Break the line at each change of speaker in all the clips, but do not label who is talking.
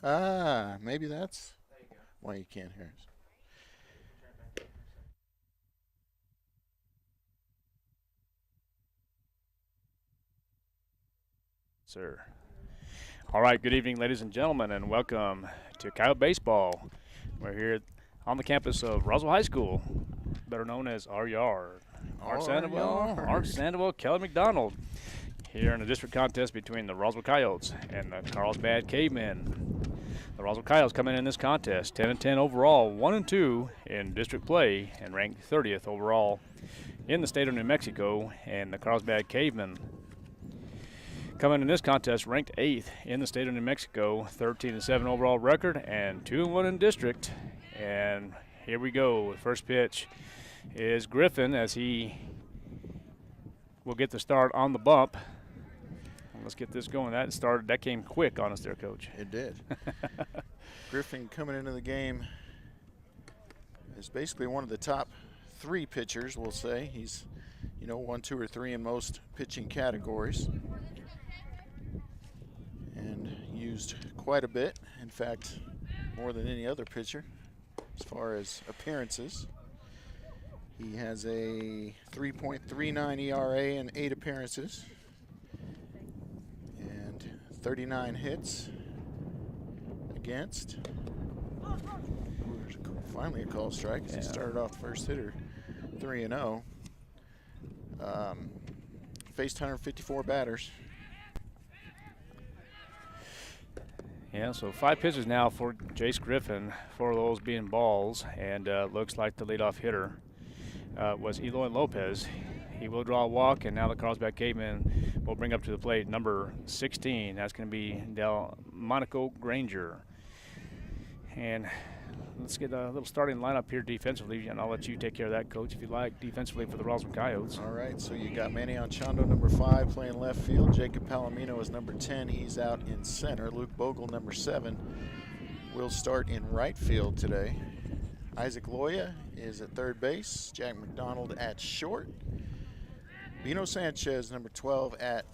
Ah, maybe that's why you can't hear us.
Sir. All right, good evening, ladies and gentlemen, and welcome to Coyote Baseball. We're here on the campus of Roswell High School, better known as our yard.
Our
Art
yard.
Sandoval, Kelly McDonald, here in a district contest between the Roswell Coyotes and the Carlsbad Cavemen. The Roswell Coyotes coming in this contest 10 and 10 overall, 1 and 2 in district play, and ranked 30th overall in the state of New Mexico. And the Carlsbad Cavemen coming in this contest ranked 8th in the state of New Mexico, 13 and 7 overall record, and 2 and 1 in district. And here we go. First pitch is Griffin as he will get the start on the bump. Let's get this going. That came quick on us there, Coach.
It did. Griffin coming into the game is basically one of the top 3 pitchers, we'll say. He's, 1, 2, or 3 in most pitching categories. And used quite a bit. In fact, more than any other pitcher as far as appearances. He has a 3.39 ERA in 8 appearances and 39 hits against. Ooh, there's finally a call strike. He started off the first hitter 3-0. Faced 154 batters.
Yeah, so 5 pitches now for Jace Griffin, 4 of those being balls, and looks like the leadoff hitter was Eloy Lopez. He will draw a walk, and now the Carlsbad Caveman will bring up to the plate number 16. That's going to be Delmonico Granger. And let's get a little starting lineup here defensively, and I'll let you take care of that, Coach, if you like, defensively for the Roswell Coyotes.
All right, so you got Manny Anchondo, number 5, playing left field. Jacob Palomino is number 10. He's out in center. Luke Bogle, number 7, will start in right field today. Isaac Loya is at third base. Jack McDonald at short. Bino Sanchez, number 12, at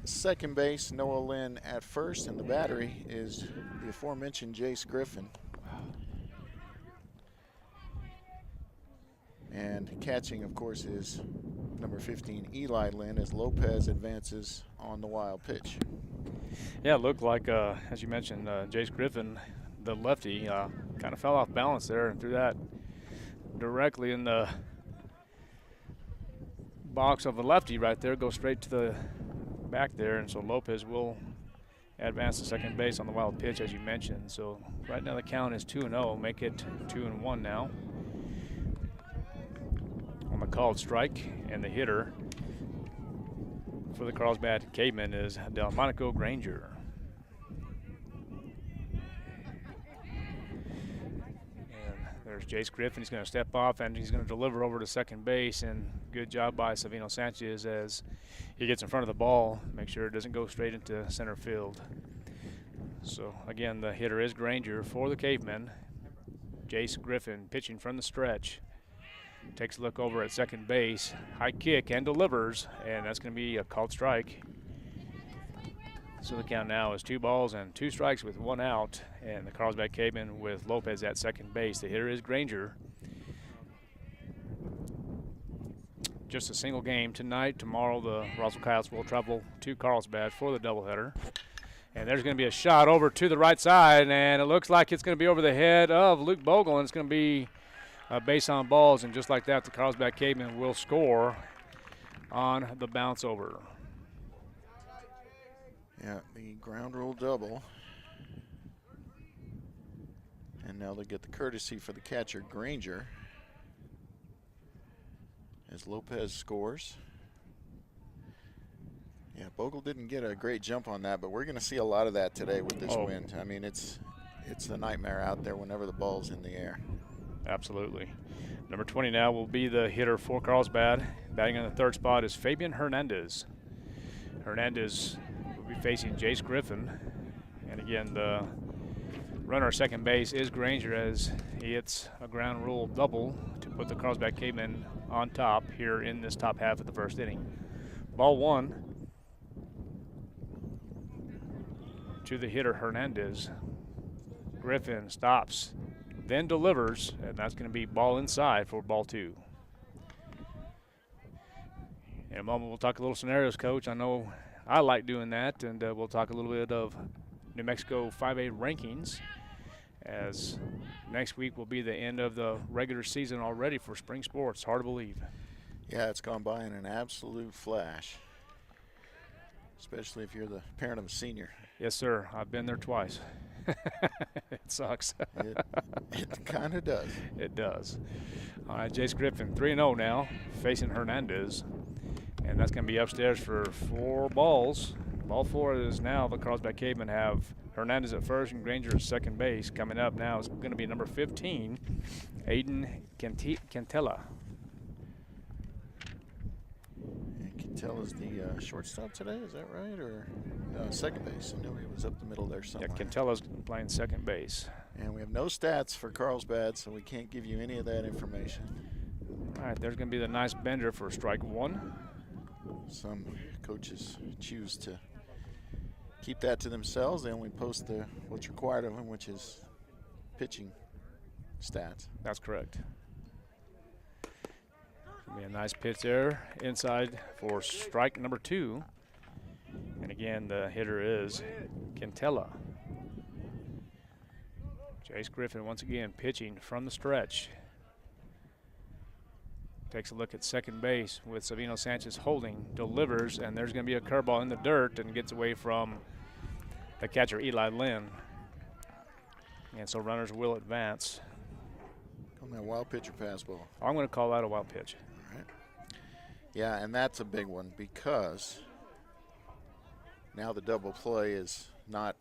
second base. Noah Lynn at first. And the battery is the aforementioned Jace Griffin. And catching, of course, is number 15, Eli Lynn, as Lopez advances on the wild pitch.
Yeah, it looked like, as you mentioned, Jace Griffin, the lefty, kind of fell off balance there and threw that directly in the box of the lefty right there, go straight to the back there. And so Lopez will advance to second base on the wild pitch, as you mentioned. So right now the count is 2-0, make it 2-1 now. On the called strike, and the hitter for the Carlsbad Cavemen is Delmonico Granger. And there's Jace Griffin. He's going to step off and he's going to deliver over to second base, and good job by Savino Sanchez as he gets in front of the ball, make sure it doesn't go straight into center field. So again, the hitter is Granger for the Cavemen. Jace Griffin pitching from the stretch. Takes a look over at second base, high kick, and delivers, and that's going to be a called strike. So the count now is 2 balls and 2 strikes with 1 out, and the Carlsbad Cavemen with Lopez at second base. The hitter is Granger. Just a single game tonight. Tomorrow the Roswell Coyotes will travel to Carlsbad for the doubleheader. And there's going to be a shot over to the right side, and it looks like it's going to be over the head of Luke Bogle, and it's going to be base on balls, and just like that, the Carlsbad Cavemen will score on the bounce over.
Yeah, the ground rule double. And now they get the courtesy for the catcher, Granger, as Lopez scores. Yeah, Bogle didn't get a great jump on that, but we're going to see a lot of that today with this wind. I mean, it's a nightmare out there whenever the ball's in the air.
Absolutely. Number 20 now will be the hitter for Carlsbad. Batting on the third spot is Fabian Hernandez. Hernandez will be facing Jace Griffin. And again, the runner at second base is Granger as he hits a ground rule double to put the Carlsbad Cavemen on top here in this top half of the first inning. Ball 1 to the hitter Hernandez. Griffin stops, then delivers, and that's going to be ball inside for ball 2. In a moment, we'll talk a little scenarios, Coach. I know I like doing that, and we'll talk a little bit of New Mexico 5A rankings, as next week will be the end of the regular season already for spring sports. Hard to believe.
Yeah, it's gone by in an absolute flash, especially if you're the parent of a senior.
Yes, sir. I've been there twice. It sucks.
It kind of does.
It does. All right, Jace Griffin, 3-0 now, facing Hernandez. And that's going to be upstairs for 4 balls. Ball 4 is now the Carlsbad Cavemen have Hernandez at first and Granger at second base. Coming up now is going to be number 15, Aiden Cantella.
Cantella's the shortstop today, is that right? Or second base? I knew he was up the middle there somewhere.
Yeah, Cantella's playing second base.
And we have no stats for Carlsbad, so we can't give you any of that information.
All right, there's going to be the nice bender for strike 1.
Some coaches choose to keep that to themselves. They only post what's required of them, which is pitching stats.
That's correct. Be a nice pitch there inside for strike number 2. And again, the hitter is Quintella. Jace Griffin once again pitching from the stretch. Takes a look at second base with Savino Sanchez holding, delivers, and there's going to be a curveball in the dirt and gets away from the catcher, Eli Lynn. And so runners will advance.
On that wild pitch or pass ball?
I'm going to call that a wild pitch.
All right. Yeah, and that's a big one because now the double play is not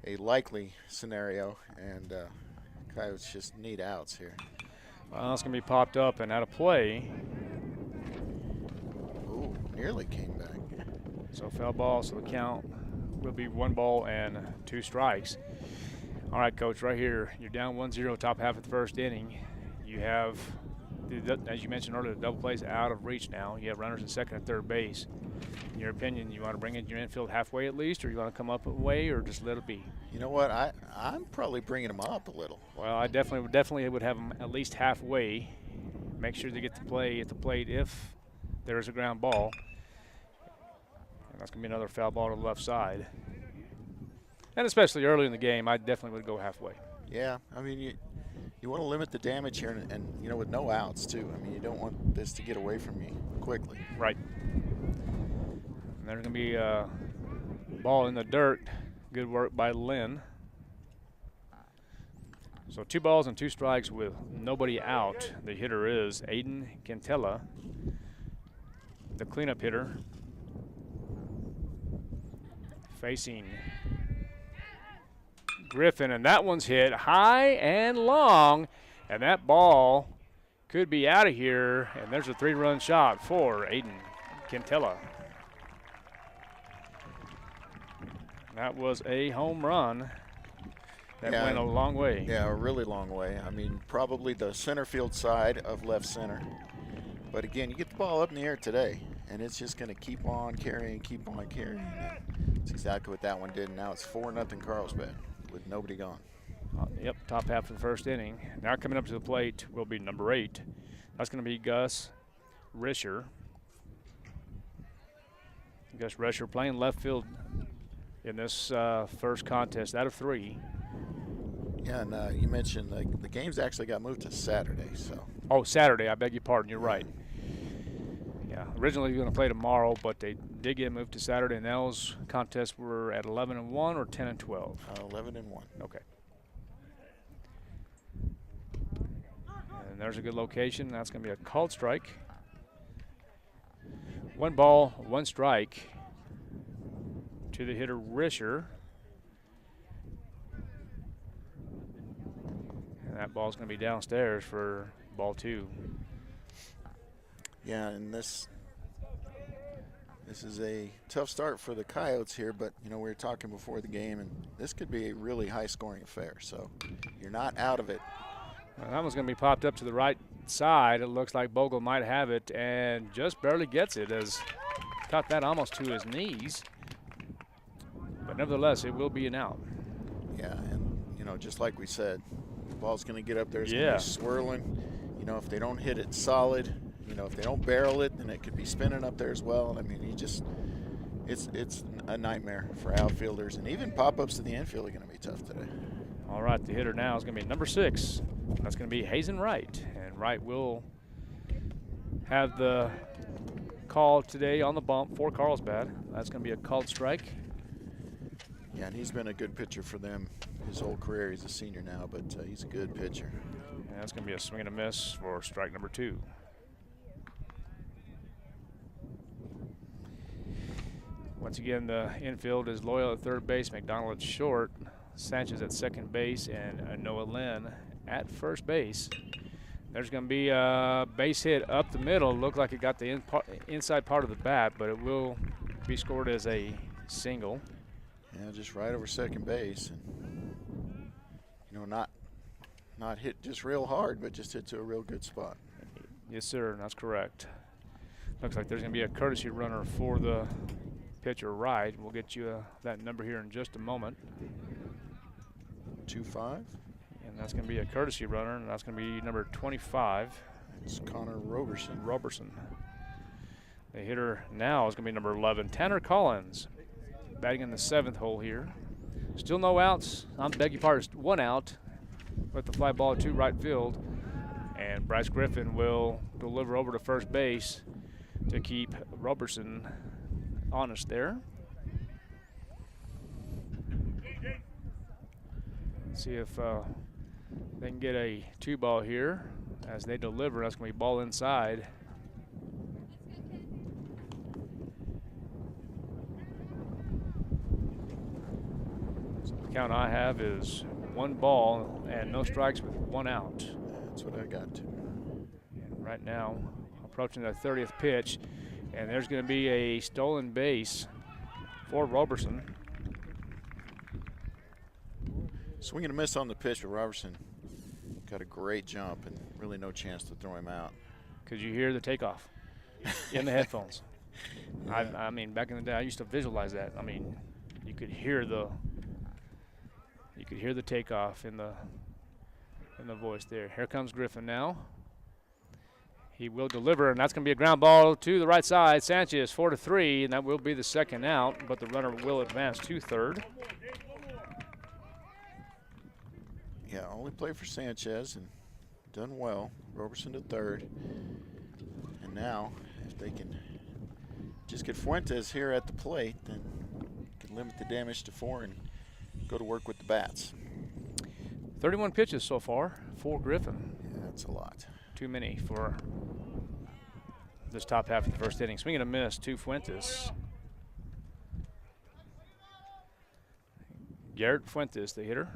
a likely scenario, and Coyotes just need outs here.
Well, it's going to be popped up and out of play.
Ooh, nearly came back.
So foul ball, so the count will be 1 ball and 2 strikes. All right, Coach, right here, you're down 1-0, top half of the first inning. You have, as you mentioned earlier, the double plays out of reach now. You have runners at second and third base. In your opinion, you want to bring in your infield halfway at least, or you want to come up a way, or just let it be?
You know what? I'm probably bringing them up a little.
Well, I definitely would have them at least halfway. Make sure they get to play at the plate if there is a ground ball. And that's going to be another foul ball to the left side. And especially early in the game, I definitely would go halfway.
Yeah, I mean, you want to limit the damage here, and you know, with no outs too. I mean, you don't want this to get away from you quickly.
Right. And there's going to be a ball in the dirt. Good work by Lynn. So 2 balls and 2 strikes with nobody out. The hitter is Aiden Quintella, the cleanup hitter, facing Griffin, and that one's hit high and long, and that ball could be out of here, and there's a 3-run shot for Aiden Quintella. That was a home run. That went a long way.
Yeah, a really long way. I mean, probably the center field side of left center. But again, you get the ball up in the air today, and it's just going to keep on carrying. That's exactly what that one did. And now it's 4-0 Carlsbad with nobody gone.
Yep, top half of the first inning. Now coming up to the plate will be number 8. That's going to be Gus Risher. Gus Risher playing left field in this first contest out of 3.
Yeah, and you mentioned the games actually got moved to Saturday. So.
Oh, Saturday. I beg your pardon. You're right. Yeah, originally going to play tomorrow, but they did get moved to Saturday, and those contests were at 11-1 or 10-12.
11-1.
Okay. And there's a good location. That's going to be a called strike. 1 ball, 1 strike to the hitter Risher. And that ball's going to be downstairs for ball 2.
Yeah, and this is a tough start for the Coyotes here, but you know, we were talking before the game, and this could be a really high-scoring affair. So you're not out of it.
Well, that one's going to be popped up to the right side. It looks like Bogle might have it and just barely gets it, as caught that almost to his knees. But nevertheless, it will be an out.
Yeah, and just like we said, the ball's going to get up there. It's going
Yeah.
to be swirling. If they don't hit it solid, if they don't barrel it, then it could be spinning up there as well. I mean, it's a nightmare for outfielders, and even pop-ups to the infield are going to be tough today.
All right, the hitter now is going to be number 6. That's going to be Hazen Wright, and Wright will have the call today on the bump for Carlsbad. That's going to be a called strike.
Yeah, and he's been a good pitcher for them his whole career. He's a senior now, but he's a good pitcher.
And that's going to be a swing and a miss for strike number 2. Once again, the infield is Loyal at third base, McDonald at short, Sanchez at second base, and Noah Lynn at first base. There's going to be a base hit up the middle. Looked like it got the inside part of the bat, but it will be scored as a single.
Yeah, just right over second base, and not hit just real hard, but just hit to a real good spot.
Yes, sir, that's correct. Looks like there's going to be a courtesy runner for the pitcher Wright. We'll get you that number here in just a moment.
2-5.
And that's going to be a courtesy runner, and that's going to be number 25.
It's Connor
Roberson. The hitter now is going to be number 11, Tanner Collins, batting in the 7th hole here. Still no outs. I beg your pardon, 1 out with the fly ball to right field. And Bryce Griffin will deliver over to first base to keep Roberson honest there. See if they can get a 2-ball here as they deliver. That's going to be ball inside. So the count I have is 1 ball and no strikes with 1 out.
That's what I got to.
And right now, approaching the 30th pitch, and there's going to be a stolen base for Roberson.
Swing and a miss on the pitch, but Robertson got a great jump and really no chance to throw him out.
Could you hear the takeoff in the headphones?
Yeah.
I mean, back in the day, I used to visualize that. I mean, you could hear the takeoff in the voice there. Here comes Griffin now. He will deliver, and that's going to be a ground ball to the right side. Sanchez 4-3, and that will be the 2nd out, but the runner will advance to third.
Yeah, only play for Sanchez and done well. Roberson to third. And now, if they can just get Fuentes here at the plate, then can limit the damage to 4 and go to work with the bats.
31 pitches so far for Griffin.
Yeah, that's a lot.
Too many for this top half of the first inning. Swing and a miss to Fuentes. Garrett Fuentes, the hitter.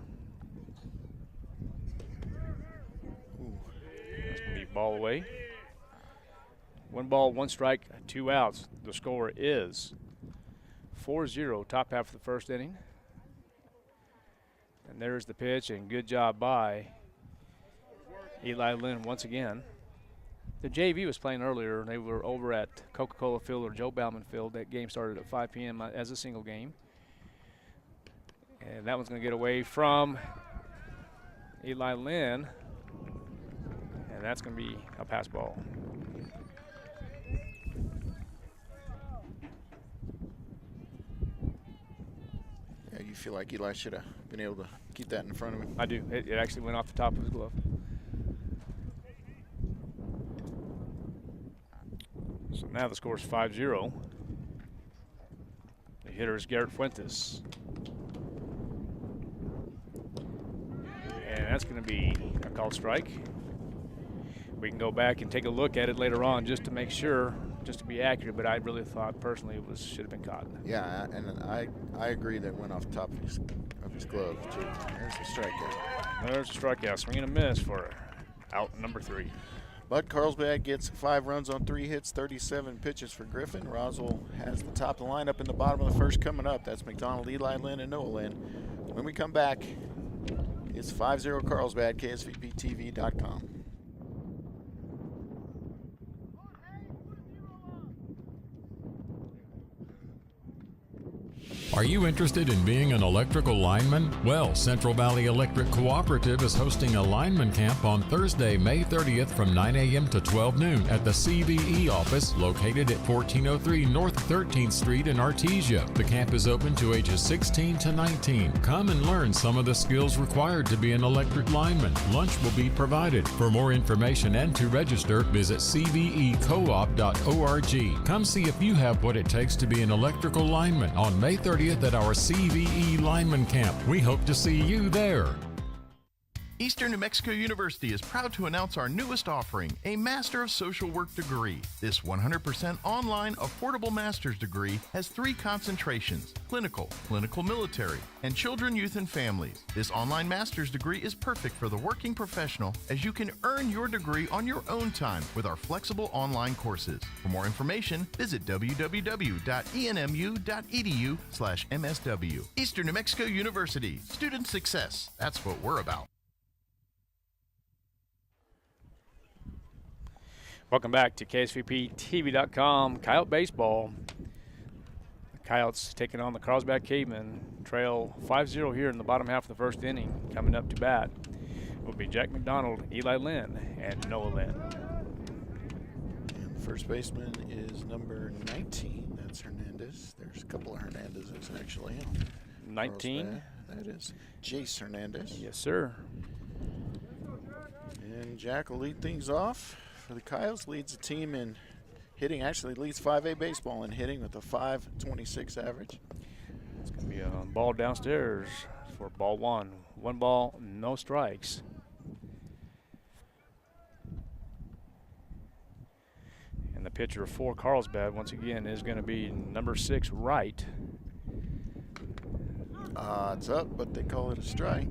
Ooh.
That's going to be ball away. 1 ball, 1 strike, 2 outs. The score is 4-0, top half of the first inning. And there's the pitch, and good job by Eli Lynn once again. The JV was playing earlier. They were over at Coca-Cola Field or Joe Bauman Field. That game started at 5 p.m. as a single game. And that one's going to get away from Eli Lynn. And that's going to be a pass ball.
Yeah, you feel like Eli should have been able to keep that in front of him.
I do. It actually went off the top of his glove. So now the score is 5-0. The hitter is Garrett Fuentes. And that's going to be a called strike. We can go back and take a look at it later on just to make sure, just to be accurate, but I really thought personally it should have been caught.
Yeah, and I agree that went off the top of his glove, too. There's a strikeout.
There's a strikeout. Swing and a miss for out number 3.
But Carlsbad gets 5 runs on 3 hits, 37 pitches for Griffin. Roswell has the top of the lineup in the bottom of the first coming up. That's McDonald, Eli Lynn, and Noah Lynn. When we come back, it's 5-0 Carlsbad, KSVPTV.com.
Are you interested in being an electrical lineman? Well, Central Valley Electric Cooperative is hosting a lineman camp on Thursday, May 30th from 9 a.m. to 12 noon at the CVE office located at 1403 North 13th Street in Artesia. The camp is open to ages 16 to 19. Come and learn some of the skills required to be an electric lineman. Lunch will be provided. For more information and to register, visit cvecoop.org. Come see if you have what it takes to be an electrical lineman on May 30th at our CVE Lineman Camp. We hope to see you there.
Eastern New Mexico University is proud to announce our newest offering, a Master of Social Work degree. This 100% online, affordable master's degree has 3 concentrations: clinical, clinical military, and children, youth, and families. This online master's degree is perfect for the working professional, as you can earn your degree on your own time with our flexible online courses. For more information, visit www.enmu.edu/MSW. Eastern New Mexico University, student success. That's what we're about.
Welcome back to KSVPTV.com. Coyote Baseball. The Coyotes taking on the Carlsbad Cavemen. Trail 5-0 here in the bottom half of the first inning. Coming up to bat will be Jack McDonald, Eli Lynn, and Noah Lynn.
And the first baseman is number 19. That's Hernandez. There's a couple of Hernandezes actually.
19.
That is Jace Hernandez.
Yes, sir.
And Jack will lead things off. For the Coyotes, leads the team in hitting, actually leads 5A baseball in hitting with a .526 average.
It's going to be a ball downstairs for ball 1. 1 ball, no strikes. And the pitcher for Carlsbad, once again, is going to be number 6, Wright.
It's up, but they call it a strike.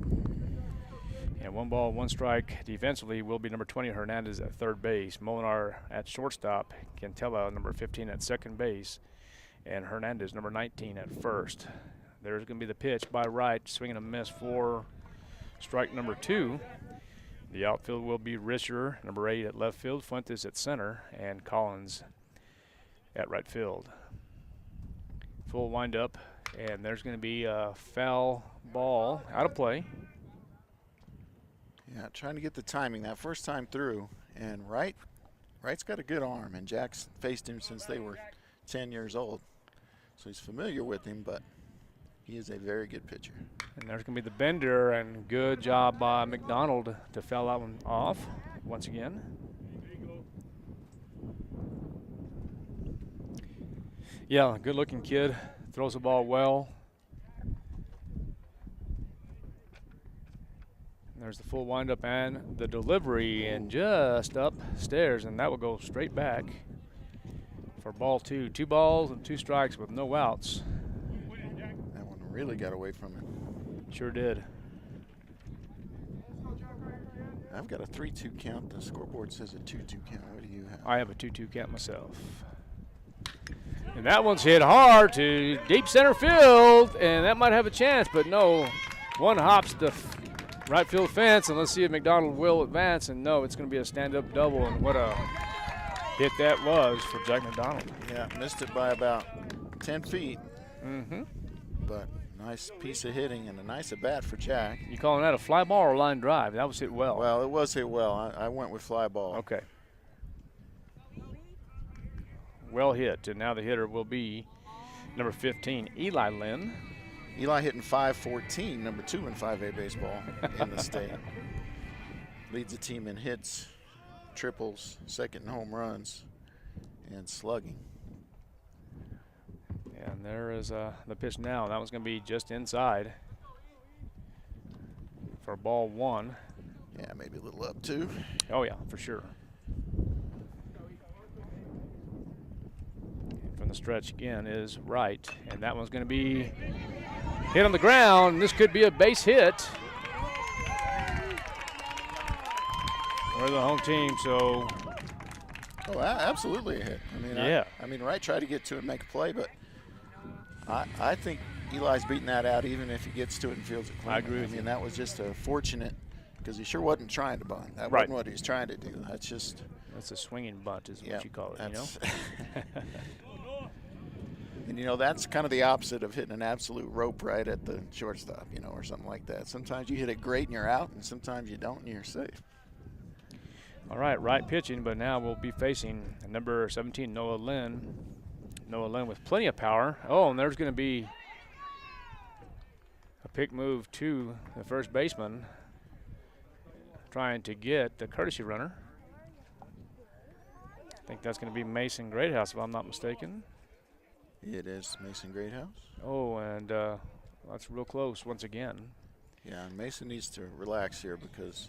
And 1 ball, 1 strike defensively will be number 20, Hernandez at third base. Molinar at shortstop. Cantella, number 15 at second base. And Hernandez, number 19 at first. There's going to be the pitch by Wright, swinging a miss for strike number 2. The outfield will be Risher, number 8 at left field, Fuentes at center, and Collins at right field. Full windup, and there's going to be a foul ball out of play.
Yeah, trying to get the timing that first time through. And Wright's got a good arm, and Jack's faced him since they were 10 years old. So he's familiar with him, but he is a very good pitcher.
And there's going to be the bender, and good job by McDonald to foul that one off once again. Yeah, good-looking kid, throws the ball well. There's the full windup and the delivery, and just upstairs, and that will go straight back for ball 2. 2 balls and 2 strikes with no outs.
That one really got away from him.
Sure did.
I've got a 3-2 count. The scoreboard says a 2-2 count. What do you have?
I have a 2-2 count myself. And that one's hit hard to deep center field, and that might have a chance, but no. One hops the right field fence, and let's see if McDonald will advance. And no, it's going to be a stand-up double, and what a hit that was for Jack McDonald.
Yeah, missed it by about 10 feet.
Mm-hmm.
But nice piece of hitting and a nice at-bat for Jack.
You calling that a fly ball or line drive? That was hit well.
Well, it was hit well. I went with fly ball.
Okay. Well hit, and now the hitter will be number 15, Eli Lynn.
Eli hitting .514, number 2 in 5A baseball in the state. Leads the team in hits, triples, second in home runs, and slugging.
And there is the pitch now. That one's going to be just inside for ball 1.
Yeah, maybe a little up too.
Oh, yeah, for sure. From the stretch again is Wright, and that one's going to be hit on the ground. This could be a base hit. We're the home team, so.
Oh, absolutely a hit. I mean,
yeah.
I mean, Wright tried to get to it and make a play, but I think Eli's beating that out even if he gets to it and fields it clean.
I agree with you.
I mean, that was just a fortunate, because he sure wasn't trying to bunt. That
right.
wasn't what he was trying to do. That's just.
That's a swinging bunt is
Yeah,
what you call it, you know?
And, you know, that's kind of the opposite of hitting an absolute rope right at the shortstop, you know, or something like that. Sometimes you hit it great and you're out, and sometimes you don't and you're safe.
All right pitching, but now we'll be facing number 17, Noah Lynn. Noah Lynn with plenty of power. Oh, and there's going to be a pick move to the first baseman, trying to get the courtesy runner. I think that's going to be Mason Greathouse, if I'm not mistaken.
It is Mason Greathouse.
Oh, and that's real close once again.
Yeah, and Mason needs to relax here because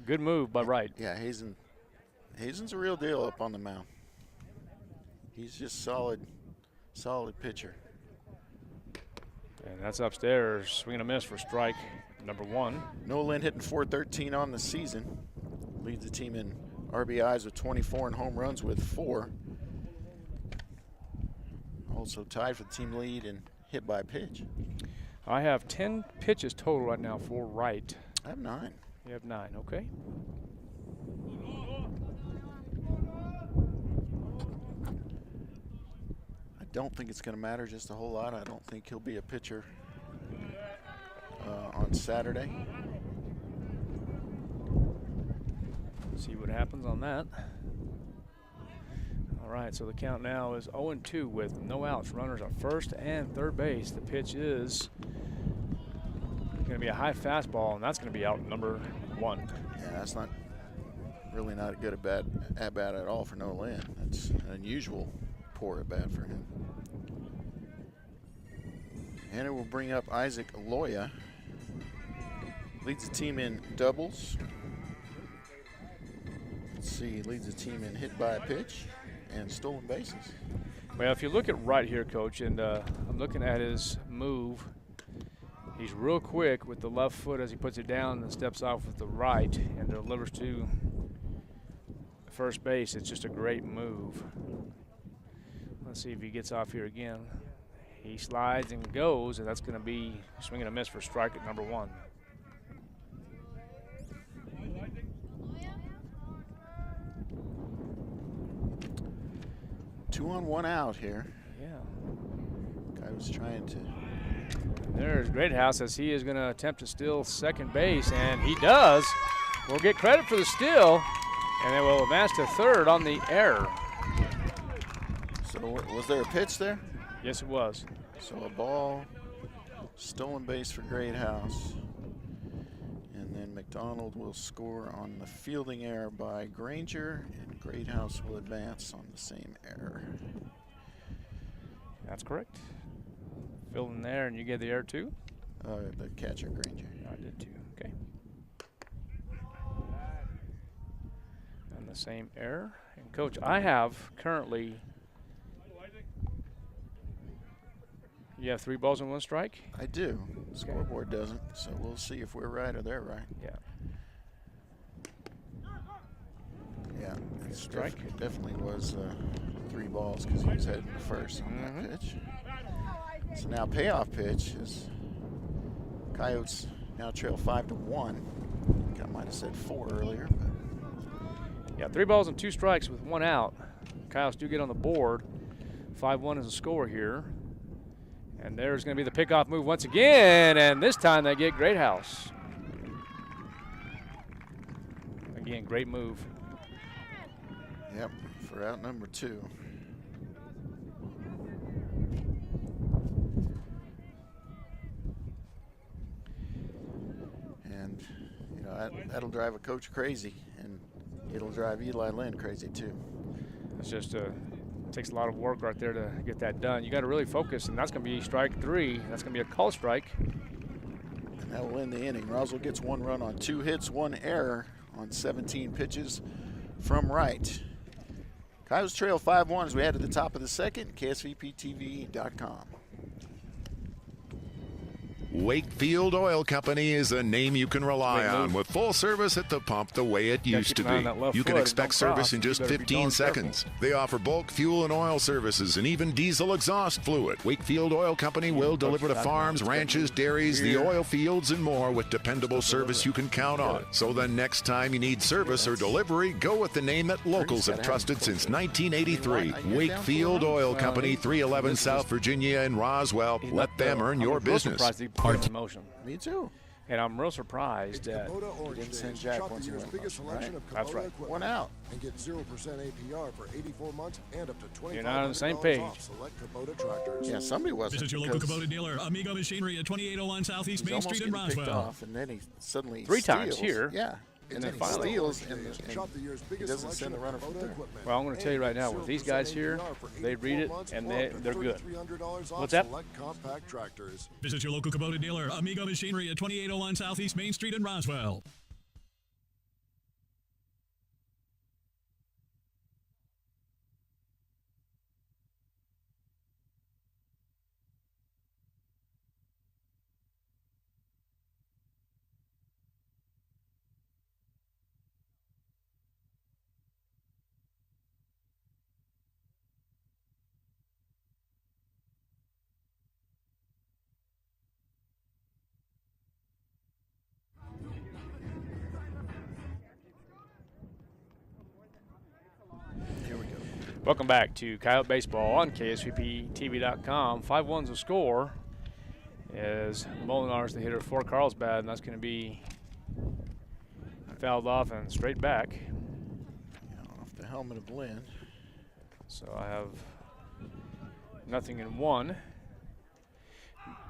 good move by Wright.
Yeah, Hazen's a real deal up on the mound. He's just solid pitcher.
And that's upstairs. Swing and a miss for strike number 1.
Noah Lynn hitting .413 on the season. Leads the team in RBIs with 24 and home runs with 4. Also tied for the team lead in hit by pitch.
I have 10 pitches total right now for Wright.
I have 9.
You have 9, okay.
I don't think it's going to matter just a whole lot. I don't think he'll be a pitcher on Saturday.
See what happens on that. All right, so the count now is 0-2 with no outs. Runners at first and third base. The pitch is going to be a high fastball, and that's going to be out number 1.
Yeah, that's really not a good at bat at all for Noah Lynn. That's an unusual poor at bat for him. And it will bring up Isaac Loya. Leads the team in doubles. Let's see, leads the team in hit by a pitch and stolen bases.
Well, if you look at Wright here, Coach, and I'm looking at his move, he's real quick with the left foot as he puts it down and steps off with the right and delivers to first base. It's just a great move. Let's see if he gets off here again. He slides and goes, and that's going to be swing and a miss for strike at number 1.
Two on, one out here.
Yeah.
Guy was trying to.
There's Greathouse as he is going to attempt to steal second base, and he does. We'll get credit for the steal, and it will advance to third on the error.
So was there a pitch there?
Yes, it was.
So a ball, stolen base for Greathouse. And then McDonald will score on the fielding error by Granger, and Greathouse will advance on the same error.
That's correct. Fielding there, and you get the error too?
The catcher, Granger.
I did too, okay. And the same error. And Coach, I have currently, you have 3 balls and 1 strike?
I do. The scoreboard doesn't, so we'll see if we're right or they're right.
Yeah.
Yeah,
Strike.
It definitely was 3 balls because he was heading to first on that pitch. So now payoff pitch is Coyotes now trail 5-1. I think I might have said 4 earlier. But.
Yeah, 3 balls and 2 strikes with 1 out. Coyotes do get on the board. 5-1 is the score here. And there's going to be the pickoff move once again, and this time they get Greathouse. Again, great move.
Yep, for out number 2. And, you know, that'll drive a coach crazy, and it'll drive Eli Lynn crazy too.
It's just takes a lot of work right there to get that done. You got to really focus, and that's going to be strike 3. That's going to be a call strike.
And that will end the inning. Roswell gets 1 run on 2 hits, 1 error on 17 pitches from Wright. Coyotes trail 5-1 as we head to the top of the second. KSVPTV.com.
Wakefield Oil Company is a name you can rely on, with full service at the pump the way it used to be. You can expect service in just 15 seconds. They offer bulk fuel and oil services and even diesel exhaust fluid. Wakefield Oil Company will deliver to farms, ranches, dairies, the oil fields, and more with dependable service you can count on. So the next time you need service or delivery, go with the name that locals have trusted since 1983. Wakefield Oil Company, 311 South Virginia in Roswell. Let them earn your business.
Motion.
Me too.
And I'm real surprised that
He didn't send Jack once he went
biggest
motion,
selection
right?
of
That's
Kubota
right.
equipment.
One out.
And get 0% APR for 84 months and up to $2,500
You're not on the same page.
off select Kubota tractors.
Yeah, somebody wasn't.
Visit your local
because
Kubota dealer, Amigo Machinery at 2801 Southeast
he's
Main
almost
Street in
getting picked
Roswell.
off, and then he suddenly
Three
steals.
times here.
Yeah. And then
then
he
finally-
steals, and
Shop the year's
he
biggest
doesn't
selection
send the
of
runner from
Kubota
there.
equipment.
Well, I'm going to tell you right now, with these guys here, they read it and they're good. What's that?
Select compact tractors.
Visit your local Kubota dealer, Amigo Machinery at 2801 Southeast Main Street in Roswell.
Welcome back to Coyote Baseball on KSVPTV.com. 5-1's the score as Molinar's the hitter for Carlsbad, and that's going to be fouled off and straight back.
Yeah, off the helmet of Lynn.
So I have nothing in one.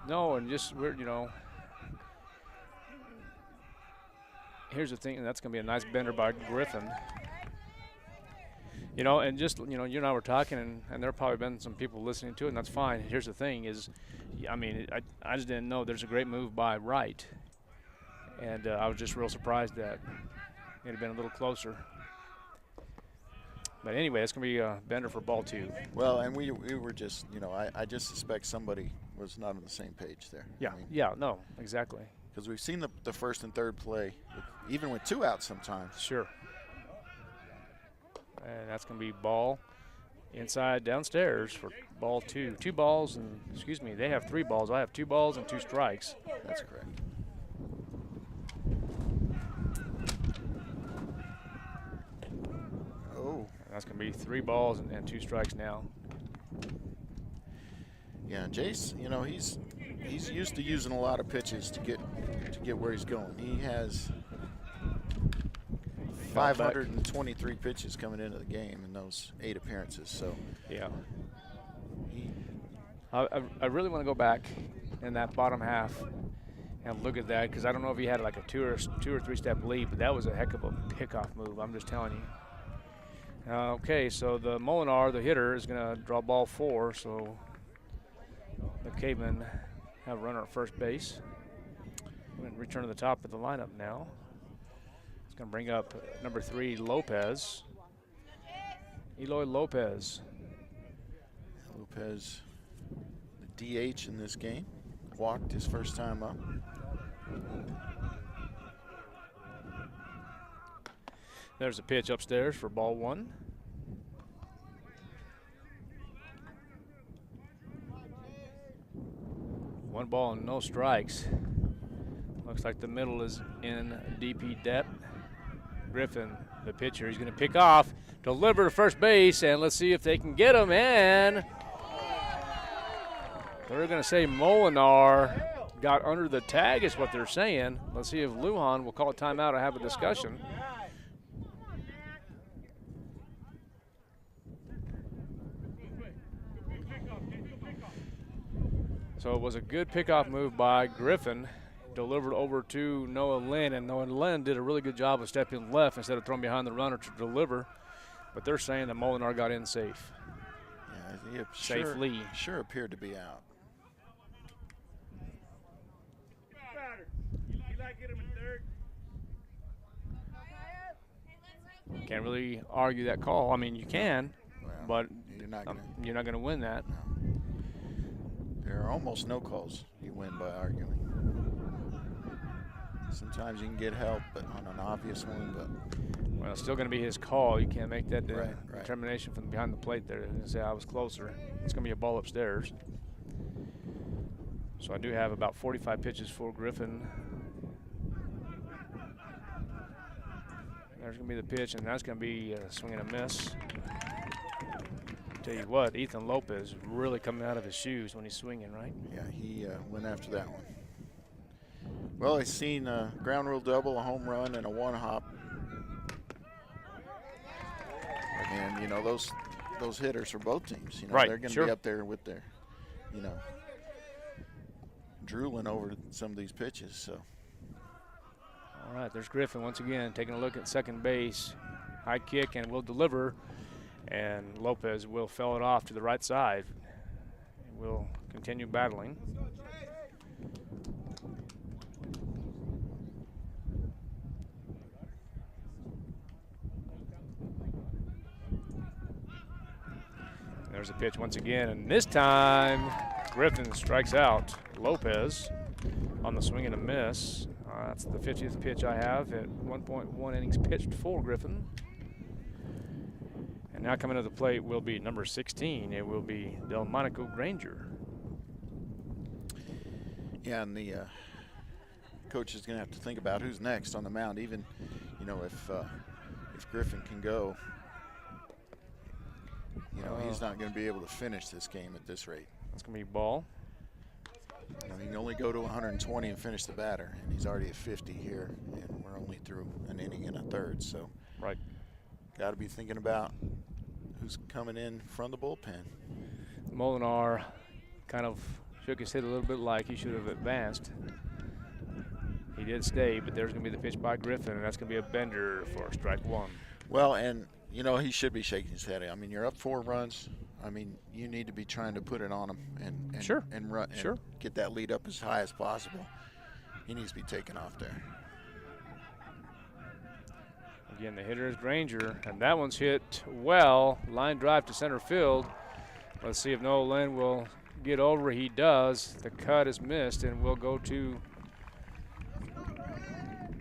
No, and just, you know, here's the thing, and that's going to be a nice bender by Griffin. You know, and just, you know, you and I were talking, and there have probably been some people listening to it, and that's fine. Here's the thing is, I mean, I just didn't know there's a great move by Wright. And I was just real surprised that it had been a little closer. But anyway, it's going to be a bender for ball 2.
Well, and we were just, you know, I just suspect somebody was not on the same page there.
Yeah, yeah, no, exactly.
Because we've seen the first and third play, even with 2 outs sometimes.
Sure. And that's going to be ball inside downstairs for ball 2. 2 balls and, excuse me, they have 3 balls. I have 2 balls and 2 strikes.
That's correct. Oh.
And that's going to be 3 balls and 2 strikes now.
Yeah, and Jace, you know, he's used to using a lot of pitches to get where he's going. He has 523 pitches coming into the game in those 8 appearances. So
yeah, I really want to go back in that bottom half and look at that, because I don't know if he had like a 2 or 3 step lead, but that was a heck of a pickoff move. I'm just telling you. Okay, so the Molinar, the hitter, is going to draw ball 4. So the Cavemen have a runner at first base. We're going to return to the top of the lineup now. Going to bring up number 3, Lopez. Eloy Lopez.
Lopez, the DH in this game, walked his first time up.
There's a pitch upstairs for ball 1. One ball and no strikes. Looks like the middle is in DP depth. Griffin, the pitcher, he's going to pick off, deliver to first base, and let's see if they can get him. And they're going to say Molinar got under the tag is what they're saying. Let's see if Lujan will call a timeout or have a discussion. So it was a good pickoff move by Griffin. Delivered over to Noah Lynn, and Noah Lynn did a really good job of stepping left instead of throwing behind the runner to deliver. But they're saying that Molinar got in safe.
Yeah, he
Safely.
Sure appeared to be out.
Can't really argue that call. I mean, you can,
Well,
but
you're not gonna
win that.
No. There are almost no calls. You win by arguing. Sometimes you can get help, but on an obvious one. But
well, it's still going to be his call. You can't make that
right.
determination from behind the plate there and say I was closer. It's going to be a ball upstairs. So I do have about 45 pitches for Griffin. There's going to be the pitch, and that's going to be a swing and a miss. Tell you what, Ethan Lopez really coming out of his shoes when he's swinging, right?
Yeah, he went after that one. Well, I've seen a ground rule double, a home run, and a one hop. And, you know, those hitters for both teams, you know,
right,
they're going to be up there with their, you know, drooling over some of these pitches. So.
All right, there's Griffin once again taking a look at second base. High kick and will deliver. And Lopez will foul it off to the right side. We'll continue battling. There's a pitch once again, and this time Griffin strikes out Lopez on the swing and a miss. That's the 50th pitch I have at 1.1 innings pitched for Griffin. And now coming to the plate will be number 16. It will be Delmonico Granger.
Yeah, and the coach is going to have to think about who's next on the mound. Even, you know, if Griffin can go, you know, he's not going to be able to finish this game at this rate.
That's going to be ball.
You know, he can only go to 120 and finish the batter, and he's already at 50 here, and we're only through an inning and a third. So,
right,
got to be thinking about who's coming in from the bullpen.
Molinar kind of shook his head a little bit like he should have advanced. He did stay, but there's going to be the pitch by Griffin, and that's going to be a bender for strike one.
Well, and, you know, he should be shaking his head. I mean, you're up 4 runs. I mean, you need to be trying to put it on him and
sure.
and run and get that lead up as high as possible. He needs to be taken off there.
Again, the hitter is Granger, and that one's hit well. Line drive to center field. Let's see if Noah Lynn will get over. He does. The cut is missed, and we'll go to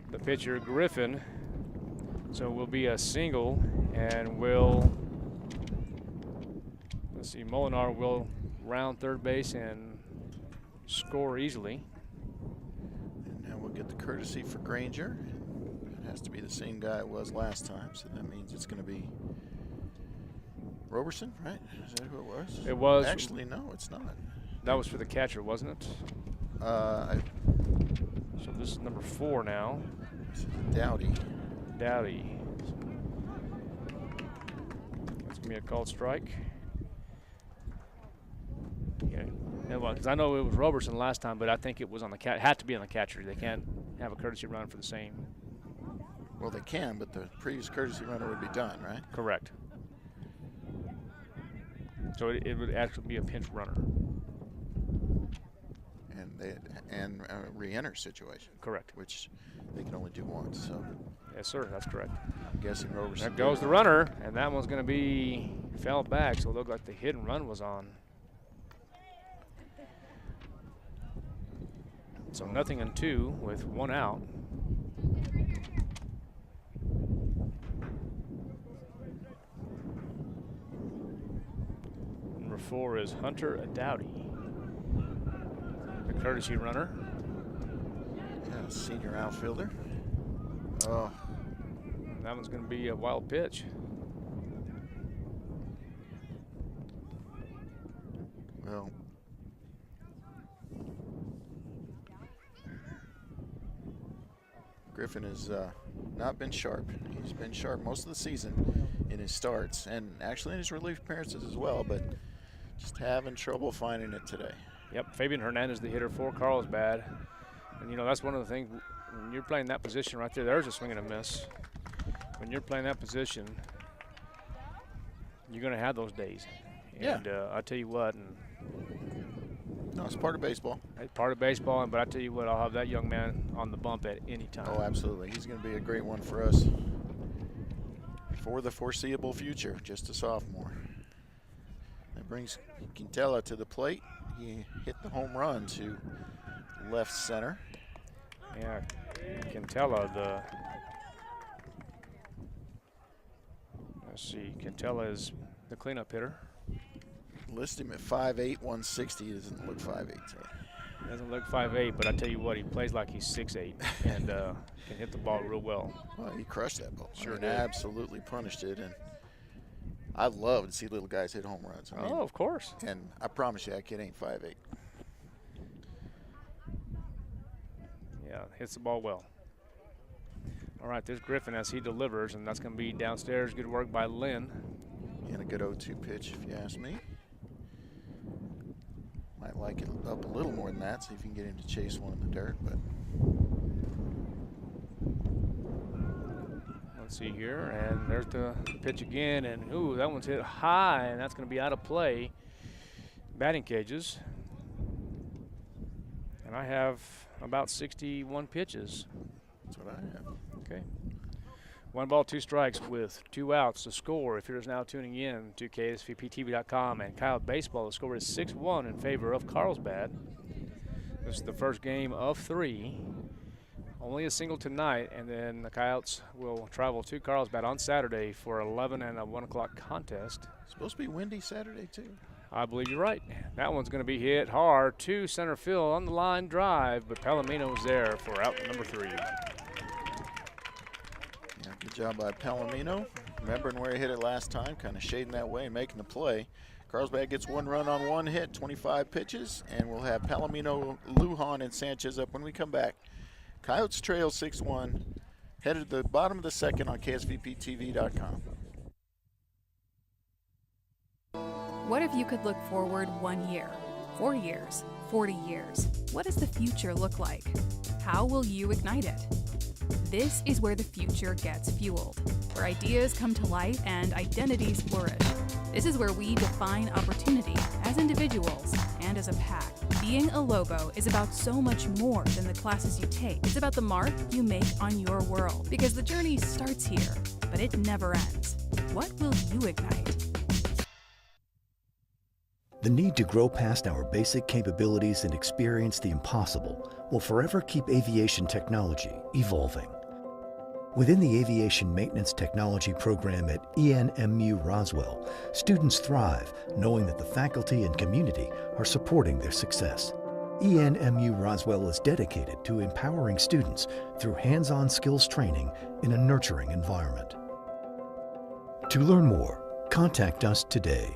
the pitcher, Griffin. So it will be a single, and we'll, let's see, Molinar will round third base and score easily.
And now we'll get the courtesy for Granger. It has to be the same guy it was last time, so that means it's going to be Roberson, right? Is that who it was?
It was.
Actually, no, it's not.
That was for the catcher, wasn't it? So this is number 4 now.
This is Dowdy.
Dowdy. That's going to be a called strike. Yeah, because I know it was Roberson last time, but I think it was on the had to be on the catcher. They can't have a courtesy run for the same.
Well, they can, but the previous courtesy runner would be done, right?
Correct. So it would actually be a pinch runner.
And a re-enter situation.
Correct.
Which they can only do once. So.
Yes, sir. That's correct.
I'm guessing Roberson.
There goes the runner, and that one's going to be fell back. So it looked like the hit and run was on. So 0-2 with 1 out. Number 4 is Hunter Dowdy, the courtesy runner.
Yeah, senior outfielder. Oh.
And that one's going to be a wild pitch.
Well, Griffin has not been sharp. He's been sharp most of the season in his starts and actually in his relief appearances as well, but just having trouble finding it today.
Yep, Fabian Hernandez, the hitter for Carlsbad. And, you know, that's one of the things, when you're playing that position right there, there's a swing and a miss. When you're playing that position, you're going to have those days. And
yeah.
I tell you what.
No, it's part of baseball.
It's part of baseball, but I tell you what, I'll have that young man on the bump at any time.
Oh, absolutely. He's going to be a great one for us for the foreseeable future, just a sophomore. That brings Quintela to the plate. He hit the home run to left center.
Yeah, Quintella, let's see, Quintella is the cleanup hitter.
List him at 5'8", 160. He doesn't look 5'8". So.
Doesn't look 5'8", but I tell you what, he plays like he's 6'8", and can hit the ball real well.
Well, he crushed that ball.
Sure did.
Absolutely punished it, and I love to see little guys hit home runs. I mean,
of course.
And I promise you, that kid ain't 5'8".
Yeah, hits the ball well. All right, there's Griffin as he delivers, and that's going to be downstairs. Good work by Lynn.
And a good 0-2 pitch, if you ask me. Might like it up a little more than that, see if you can get him to chase one in the dirt. But
let's see here, and there's the pitch again, and ooh, that one's hit high, and that's going to be out of play. Batting cages. And I have about 61 pitches.
That's what I have.
Okay. 1 ball, 2 strikes with 2 outs. The score, if you're just now tuning in to KSVPTV.com and Coyote Baseball, the score is 6-1 in favor of Carlsbad. This is the first game of 3. Only a single tonight, and then the Coyotes will travel to Carlsbad on Saturday for 11 and a 1 o'clock contest.
Supposed to be windy Saturday, too.
I believe you're right. That one's going to be hit hard to center field on the line drive, but Palomino's there for out number 3.
Yeah, good job by Palomino. Remembering where he hit it last time, kind of shading that way and making the play. Carlsbad gets 1 run on 1 hit, 25 pitches, and we'll have Palomino, Lujan, and Sanchez up when we come back. Coyotes trail 6-1, headed to the bottom of the second on KSVPTV.com.
What if you could look forward 1 year, 4 years, 40 years? What does the future look like? How will you ignite it? This is where the future gets fueled, where ideas come to light and identities flourish. This is where we define opportunity as individuals and as a pack. Being a Lobo is about so much more than the classes you take. It's about the mark you make on your world, because the journey starts here, but it never ends. What will you ignite?
The need to grow past our basic capabilities and experience the impossible will forever keep aviation technology evolving. Within the Aviation Maintenance Technology program at ENMU Roswell, students thrive knowing that the faculty and community are supporting their success. ENMU Roswell is dedicated to empowering students through hands-on skills training in a nurturing environment. To learn more, contact us today.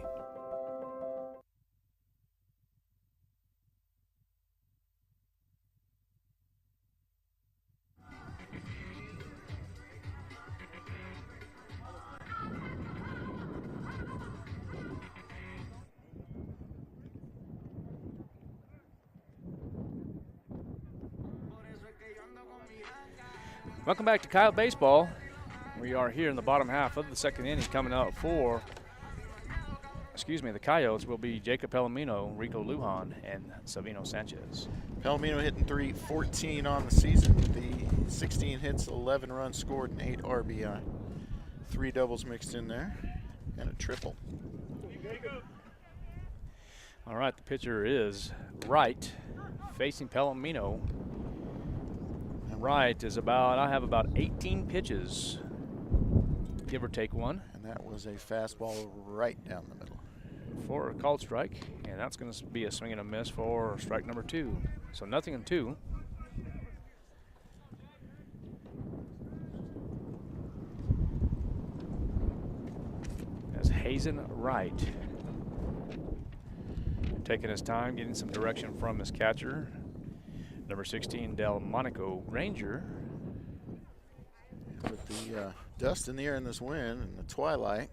Welcome back to Coyote Baseball. We are here in the bottom half of the second inning. Coming up for, the Coyotes will be Jacob Palomino, Rico Lujan, and Savino Sanchez.
Palomino hitting .314 on the season. The 16 hits, 11 runs scored, and 8 RBI. 3 doubles mixed in there, and a triple.
All right, the pitcher is Wright, facing Palomino. Right is I have about 18 pitches, give or take 1.
And that was a fastball right down the middle.
For a called strike, and that's going to be a swing and a miss for strike number 2. So 0-2. As Hazen Wright taking his time, getting some direction from his catcher. Number 16, Delmonico Ranger.
With the dust in the air in this wind and the twilight.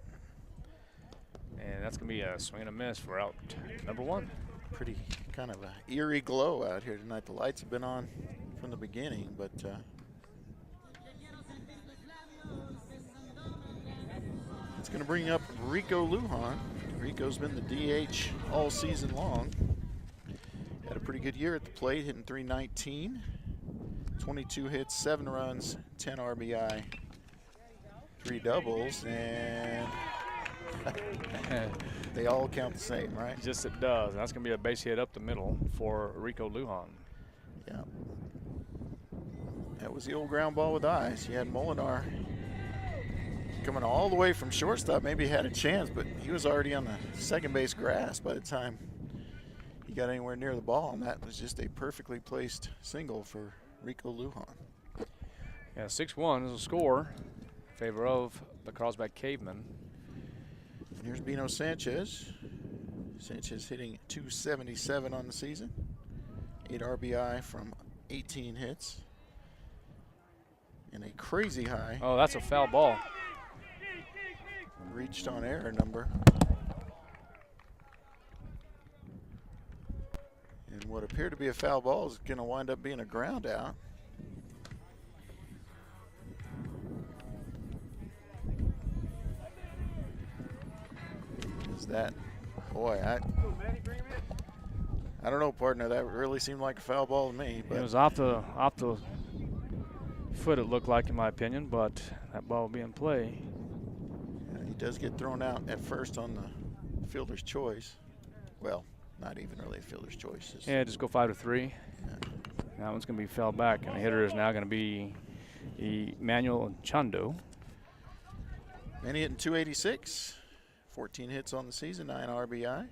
And that's going to be a swing and a miss for out number 1.
Pretty kind of an eerie glow out here tonight. The lights have been on from the beginning, but it's going to bring up Rico Lujan. Rico's been the DH all season long. Had a pretty good year at the plate, hitting .319, 22 hits, 7 runs, 10 RBI, 3 doubles, and They all count the same, right?
Just it does. That's going to be a base hit up the middle for Rico Lujan.
Yeah. That was the old ground ball with eyes. You had Molinar coming all the way from shortstop. Maybe he had a chance, but he was already on the second base grass by the time he got anywhere near the ball, and that was just a perfectly placed single for Rico Lujan.
Yeah, 6-1 is a score in favor of the Carlsbad Cavemen.
And here's Bino Sanchez. Sanchez hitting .277 on the season. 8 RBI from 18 hits. And a crazy high.
Oh, that's a foul ball.
Reached on error number. And what appeared to be a foul ball is going to wind up being a ground out. Is that, boy, I don't know, partner. That really seemed like a foul ball to me. But
it was off the foot, it looked like, in my opinion, but that ball will be in play.
Yeah, he does get thrown out at first on the fielder's choice. Well, not even really a fielder's choice.
Yeah, just go 5-3.
Yeah.
That one's going to be fouled back, and the hitter is now going to be Emmanuel Chando.
Manny hitting .286, 14 hits on the season, 9 RBI.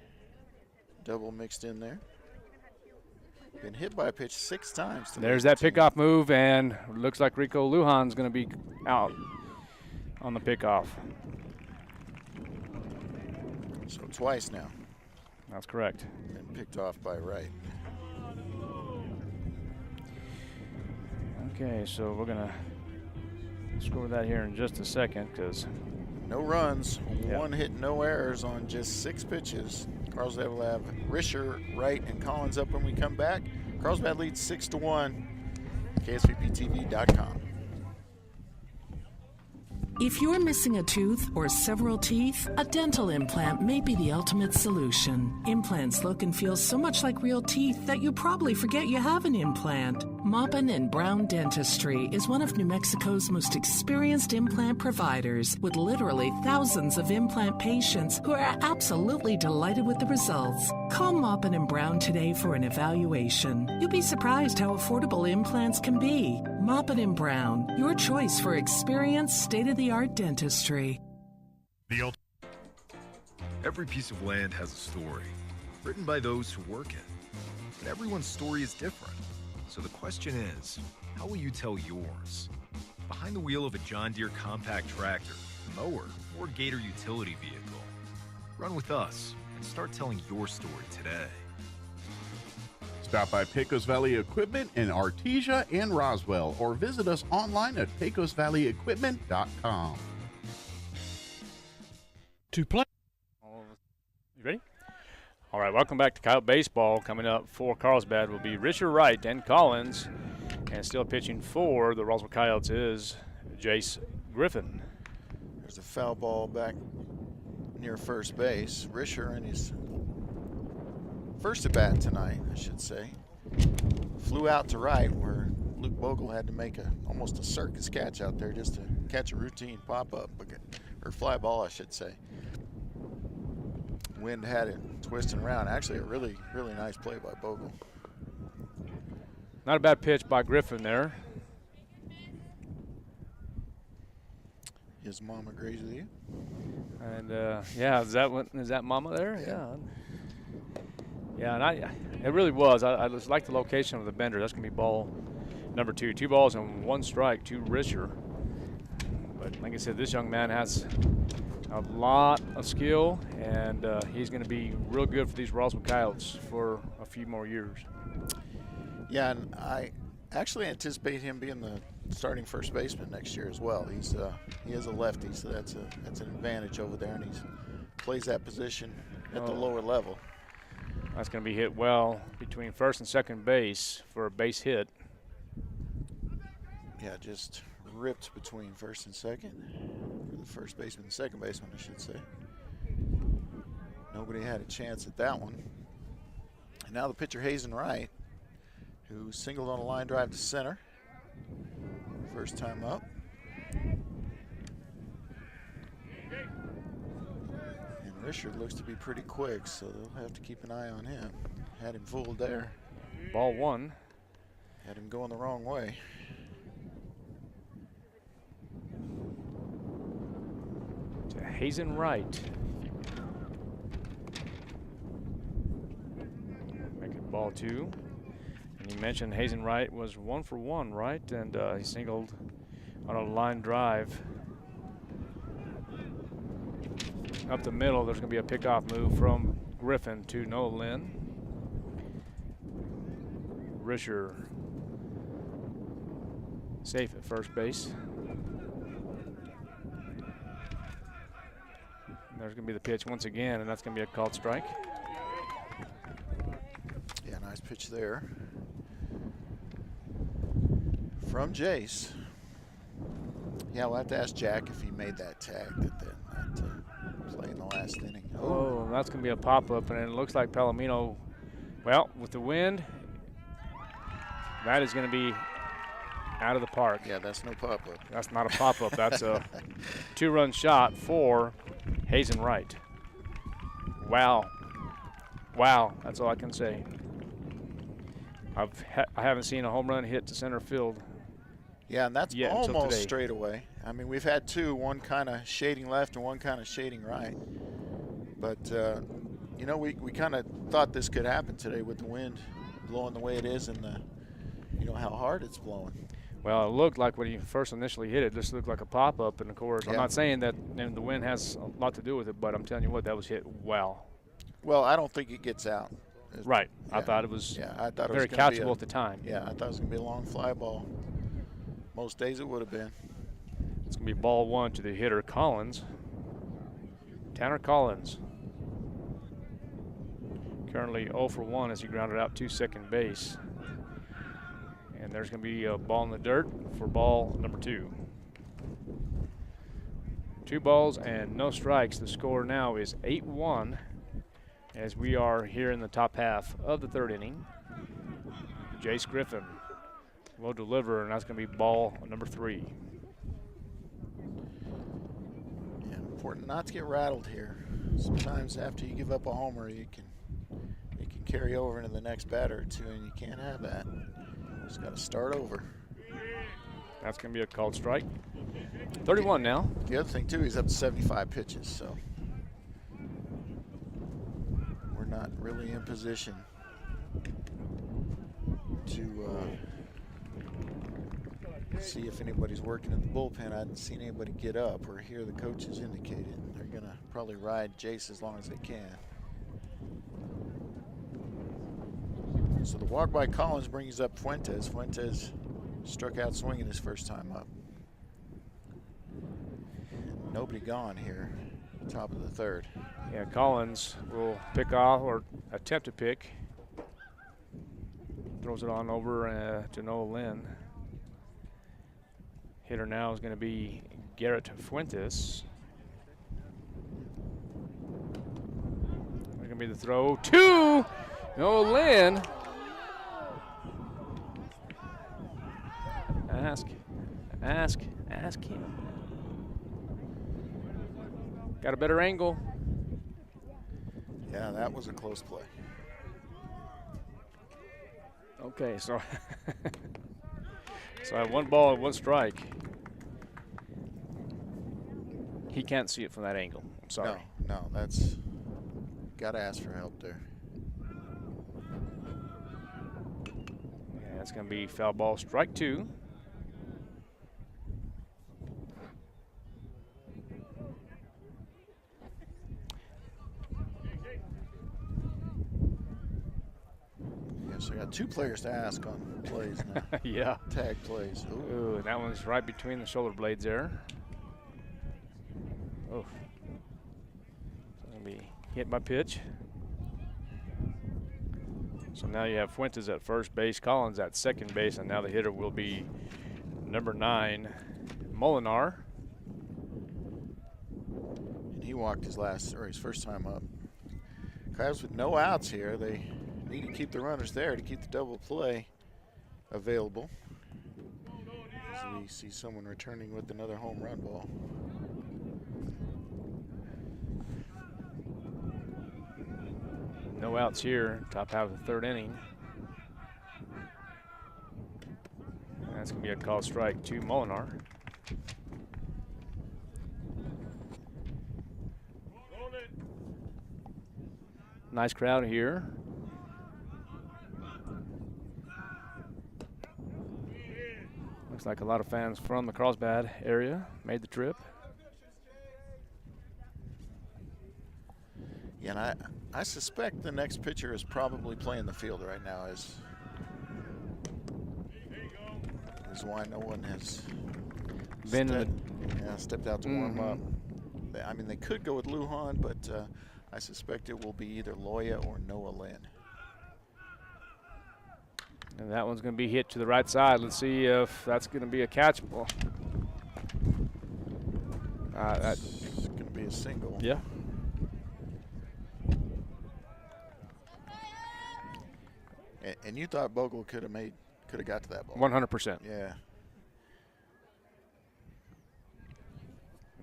Double mixed in there. Been hit by a pitch 6 times.
There's that pickoff move, and looks like Rico Lujan's going to be out on the pickoff.
So twice now.
That's correct.
And picked off by Wright.
Okay, so we're going to score that here in just a second, because
no runs, 1 hit, no errors on just 6 pitches. Carlsbad will have Risher, Wright, and Collins up when we come back. Carlsbad leads 6-1. KSVPTV.com.
If you're missing a tooth or several teeth, a dental implant may be the ultimate solution. Implants look and feel so much like real teeth that you probably forget you have an implant. Maupin & Brown Dentistry is one of New Mexico's most experienced implant providers, with literally thousands of implant patients who are absolutely delighted with the results. Call Maupin & Brown today for an evaluation. You'll be surprised how affordable implants can be. Maupin & Brown, your choice for experienced, state-of-the-art dentistry.
Every piece of land has a story, written by those who work it. But everyone's story is different. So the question is, how will you tell yours? Behind the wheel of a John Deere compact tractor, mower, or Gator utility vehicle. Run with us and start telling your story today.
Stop by Pecos Valley Equipment in Artesia and Roswell, or visit us online at pecosvalleyequipment.com.
To play. You ready? All right, welcome back to Coyote Baseball. Coming up for Carlsbad will be Richard Wright and Collins. And still pitching for the Roswell Coyotes is Jace Griffin.
There's a foul ball back near first base. Risher in his first at bat tonight, I should say, flew out to right, where Luke Bogle had to make almost a circus catch out there just to catch a routine pop-up, or fly ball, I should say. Wind had it twisting around. Actually, a really, really nice play by Bogle.
Not a bad pitch by Griffin there.
His mama agrees with you.
And yeah, is that mama there? Yeah. Yeah, and it really was. I just like the location of the bender. That's going to be ball number 2. 2 balls and 1 strike to Risher. But like I said, this young man has a lot of skill, and he's going to be real good for these Roswell Coyotes for a few more years.
Yeah, and I actually anticipate him being the starting first baseman next year as well. He is a lefty, so that's an advantage over there, and he plays that position at the lower level.
That's going to be hit well between first and second base for a base hit.
Yeah, just ripped between first and second. For the first baseman and second baseman, I should say. Nobody had a chance at that one. And now the pitcher, Hazen Wright, who singled on a line drive to center. First time up. And Richard looks to be pretty quick, so they'll have to keep an eye on him. Had him fooled there.
Ball one.
Had him going the wrong way.
To Hazen Wright. Make it ball two. And you mentioned Hazen Wright was 1 for 1, right? And he singled on a line drive. Up the middle, there's going to be a pickoff move from Griffin to Noah Lynn. Risher safe at first base. And there's going to be the pitch once again, and that's going to be a called strike.
Yeah, nice pitch there from Jace. Yeah, we'll have to ask Jack if he made that tag that play in the last inning.
Oh, that's going to be a pop-up, and it looks like Palomino, well, with the wind, that is going to be out of the park.
Yeah, that's no pop-up.
That's not a pop-up. That's a two-run shot for Hazen Wright. Wow. Wow, that's all I can say. I haven't seen a home run hit to center field.
Yeah, and that's
yet
almost straight away. I mean, we've had two, one kind of shading left and one kind of shading right. But, you know, we kind of thought this could happen today with the wind blowing the way it is and how hard it's blowing.
Well, it looked like when he first initially hit it, just looked like a pop-up. And, of course, yeah. I'm not saying that the wind has a lot to do with it, but I'm telling you what, that was hit well.
Well, I don't think it gets out.
Right.
Yeah.
I thought it was very catchable at the time.
Yeah, I thought it was going to be a long fly ball. Most days it would have been.
It's going to be ball one to the hitter, Collins. Tanner Collins. Currently 0 for 1 as he grounded out to second base. And there's going to be a ball in the dirt for ball number 2. 2 balls and no strikes. The score now is 8-1 as we are here in the top half of the 3rd inning. Jace Griffin will deliver, and that's going to be ball number 3.
Yeah, important not to get rattled here. Sometimes after you give up a homer, it can carry over into the next batter or two, and you can't have that. Just got to start over.
That's going to be a called strike. 31 now.
The other thing, too, he's up to 75 pitches, so we're not really in position to see if anybody's working in the bullpen. I hadn't seen anybody get up or hear the coaches indicated. They're going to probably ride Jace as long as they can. So the walk by Collins brings up Fuentes. Fuentes struck out swinging his first time up. Nobody gone here, top of the 3rd.
Yeah, Collins will pick off or attempt to pick. Throws it on over to Noah Lynn. Hitter now is going to be Garrett Fuentes. There's going to be the throw to Noah Lynn. Ask him. Got a better angle.
Yeah, that was a close play.
Okay, so I have 1 ball and 1 strike. He can't see it from that angle. I'm sorry.
No, that's got to ask for help there.
Yeah, it's going to be foul ball, strike 2.
So I got 2 players to ask on plays now.
Yeah.
Tag plays.
Ooh, that one's right between the shoulder blades there. Oh. Going to be hit by pitch. So now you have Fuentes at first base, Collins at second base, and now the hitter will be number 9, Molinar.
And he walked his first time up. Cubs with no outs here. They need to keep the runners there to keep the double play available. So we see someone returning with another home run ball.
No outs here, top half of the third inning. And that's going to be a called strike to Molinar. Nice crowd here. Looks like a lot of fans from the Carlsbad area made the trip.
Yeah, and I suspect the next pitcher is probably playing the field right now, is why no one has stepped out to warm up. I mean, they could go with Lujan, but I suspect it will be either Loya or Noah Lynn.
And that one's going to be hit to the right side. Let's see if that's going to be a catchable.
That's going to be a single.
Yeah.
And you thought Bogle could have got to that ball.
100%.
Yeah.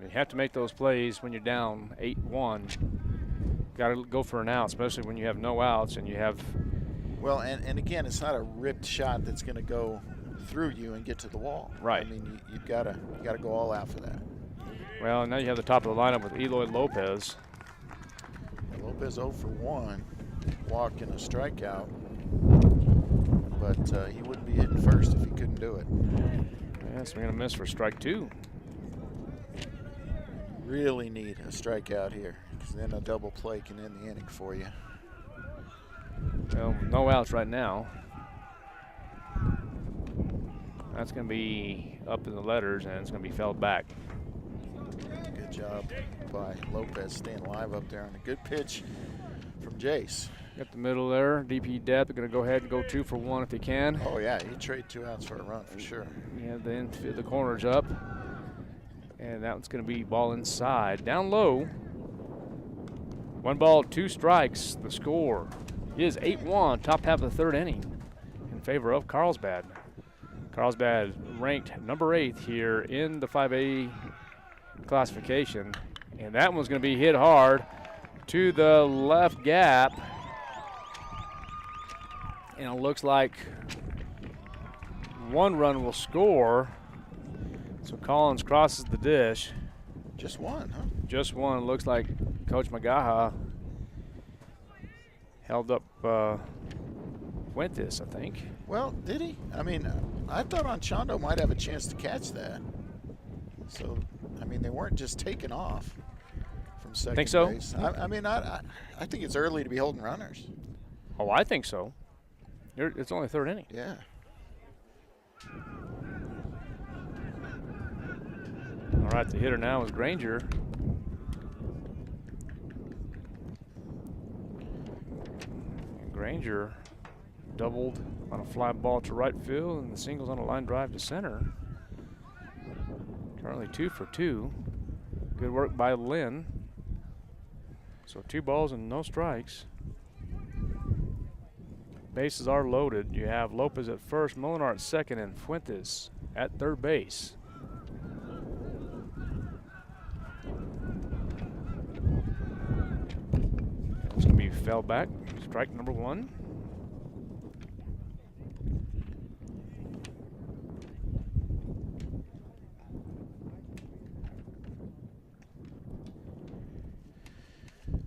You have to make those plays when you're down 8-1. Got to go for an out, especially when you have no outs and you have.
Well, and again, it's not a ripped shot that's going to go through you and get to the wall.
Right.
I mean, you gotta go all out for that.
Well, now you have the top of the lineup with Eloy Lopez.
Lopez 0 for 1, walk and a strikeout. But he wouldn't be hitting first if he couldn't do it.
Yeah, so we're going to miss for strike 2.
Really need a strikeout here, because then a double play can end the inning for you.
Well, no outs right now. That's going to be up in the letters, and it's going to be fouled back.
Good job by Lopez staying alive up there, and a good pitch from Jace.
Got the middle there. DP Depp going to go ahead and go 2 for 1 if he can.
Oh, yeah, he'd trade 2 outs for a run for sure.
Yeah, then the corner's up. And that one's going to be ball inside. Down low. 1 ball, 2 strikes. The score is 8-1, top half of the third inning in favor of Carlsbad. Carlsbad ranked number 8th here in the 5A classification. And that one's going to be hit hard to the left gap. And it looks like 1 run will score. So Collins crosses the dish.
Just 1, huh?
Just 1. Looks like Coach Magaha held up Fuentes, I think.
Well, did he? I mean, I thought Anchondo might have a chance to catch that. So, I mean, they weren't just taking off from second
think so?
base. I mean, I think it's early to be holding runners.
Oh, I think so. It's only third inning.
Yeah.
All right, the hitter now is Granger. And Granger doubled on a fly ball to right field, and the singles on a line drive to center. Currently 2 for 2. Good work by Lynn. So 2 balls and no strikes. Bases are loaded. You have Lopez at first, Molinar at second, and Fuentes at third base. It's going to be fell back. Strike number 1.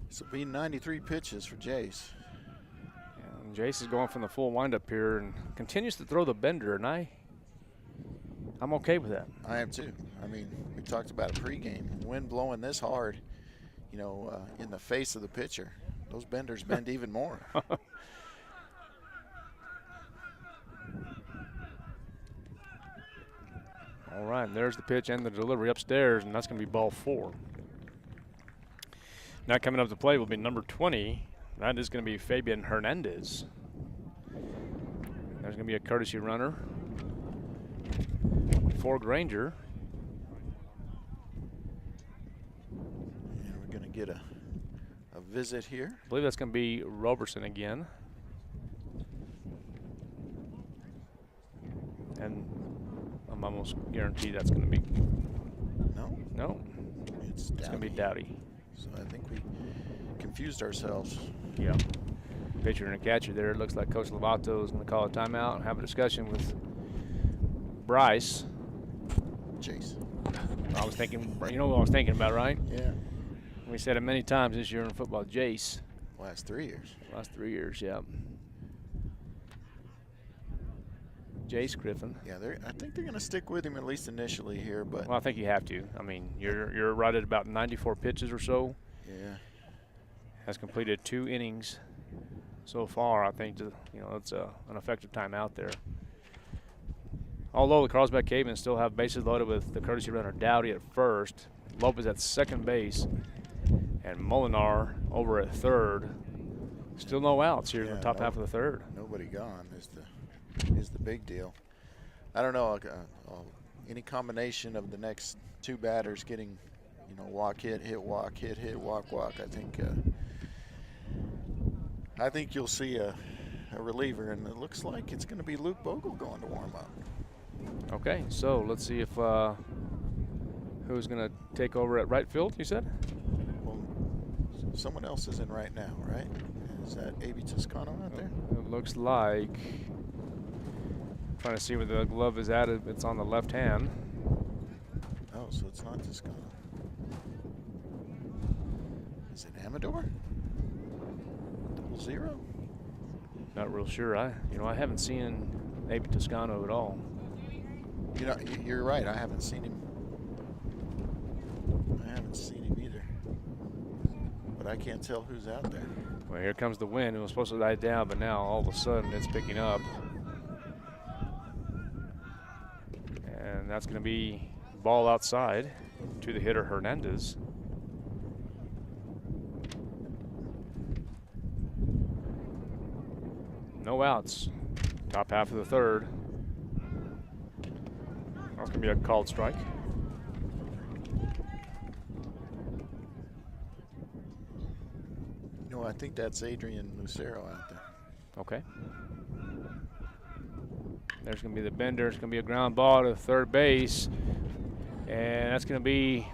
This will be 93 pitches for Jace.
And Jace is going from the full windup here and continues to throw the bender, and I'm okay with that.
I am too. I mean, we talked about it pregame. Wind blowing this hard, you know, in the face of the pitcher. Those benders bend even more.
All right, there's the pitch and the delivery upstairs, and that's going to be ball 4. Now coming up to play will be number 20. That is going to be Fabian Hernandez. There's going to be a courtesy runner for Granger.
And we're going to get a visit here.
I believe that's going to be Roberson again. And I'm almost guaranteed that's going to be. No.
It's
going to be Dowdy.
So I think we confused ourselves.
Yeah. pitcher and a catcher there. It looks like Coach Lovato is going to call a timeout and have a discussion with Bryce.
Chase.
I was thinking, you know what I was thinking about, right?
Yeah.
We said it many times this year in football, Jace.
Last 3 years.
Last 3 years, yeah. Jace Griffin.
Yeah, I think they're going to stick with him at least initially here, but.
Well, I think you have to. I mean, you're right at about 94 pitches or so.
Yeah.
Has completed 2 innings so far. I think it's an effective time out there. Although the Carlsbad Cavemen still have bases loaded with the courtesy runner Dowdy at first, Lopez at second base, and Molinar over at third. Still no outs here in the top half of the third.
Nobody gone is the big deal. I don't know, any combination of the next 2 batters getting, walk, hit, walk, hit, walk, walk. I think you'll see a reliever, and it looks like it's going to be Luke Bogle going to warm up.
Okay, so let's see if who's going to take over at right field, you said?
Well, someone else is in right now, right? Is that A.B. Toscano out there?
It looks like. Trying to see where the glove is at. It's on the left hand.
Oh, so it's not Toscano. Is it Amador? 0?
Not real sure. I haven't seen A.B. Toscano at all.
You're right. I haven't seen him. Either. But I can't tell who's out there.
Well, here comes the wind. It was supposed to die down, but now all of a sudden it's picking up. And that's going to be ball outside to the hitter Hernandez. No outs. Top half of the third. That's going to be a called strike.
I think that's Adrian Lucero out there.
Okay. There's going to be the bender. It's going to be a ground ball to third base. And that's going to be,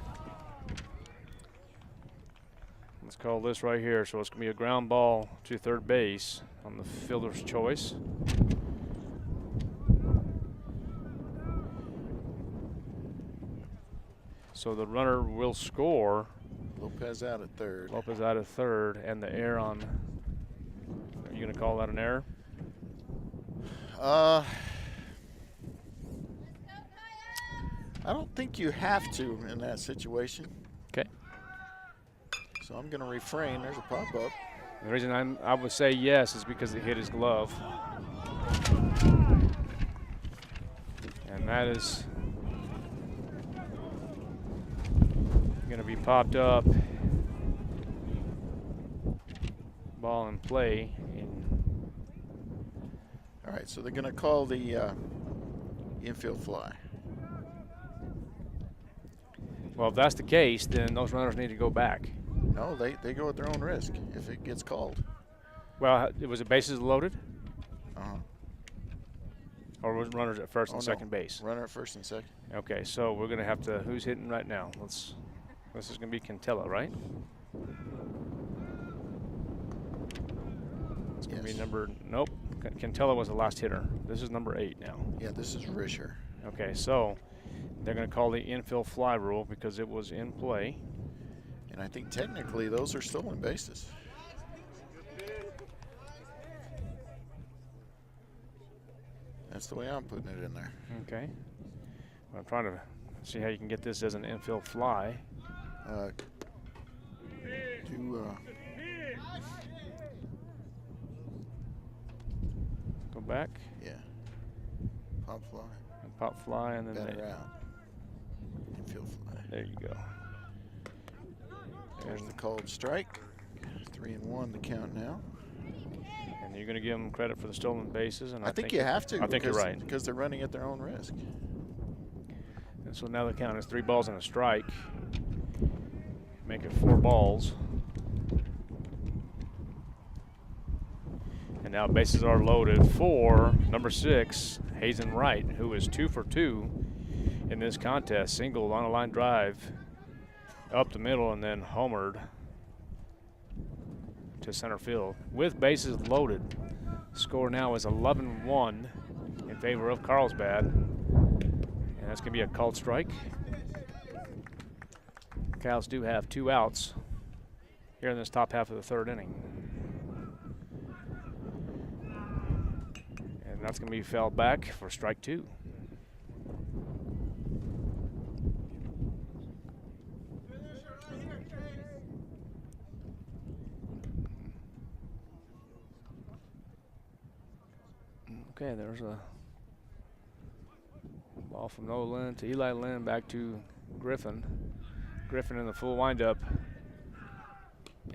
let's call this right here. So it's going to be a ground ball to third base on the fielder's choice. So the runner will score.
Lopez out at third.
Lopez out at third, and the error on, are you going to call that an error?
I don't think you have to in that situation.
Okay.
So I'm going to refrain. There's a pop-up.
The reason I would say yes is because it hit his glove. And that is going to be popped up. Ball in play.
All right, so they're going to call the infield fly.
Well, if that's the case, then those runners need to go back.
No, they go at their own risk if it gets called.
Well, was it bases loaded?
Uh-huh.
Or was runners at first and second base?
Runner at first and second.
Okay, so we're going to have to, who's hitting right now? This is going to be Quintella, right? It's going to be nope. Quintella was the last hitter. This is number 8 now.
Yeah, this is Risher.
Okay, so they're going to call the infield fly rule because it was in play.
And I think technically those are stolen bases. That's the way I'm putting it in there.
Okay. Well, I'm trying to see how you can get this as an infield fly. Go back.
Yeah. Pop fly.
And pop fly, and then
better out. Infield fly.
There you go.
There's the called strike. 3-1 the count now.
And you're going to give them credit for the stolen bases, and
I think you have to.
I think you're right
because they're running at their own risk.
And so now the count is 3 balls and a strike. Make it 4 balls. And now bases are loaded for number 6, Hazen Wright, who is 2 for 2 in this contest. Single on a line drive up the middle and then homered to center field with bases loaded. Score now is 11-1 in favor of Carlsbad. And that's going to be a called strike. Cows do have 2 outs here in this top half of the 3rd inning. And that's going to be fouled back for strike 2. Okay, there's a ball from Noah Lynn to Eli Lynn, back to Griffin. Griffin in the full windup.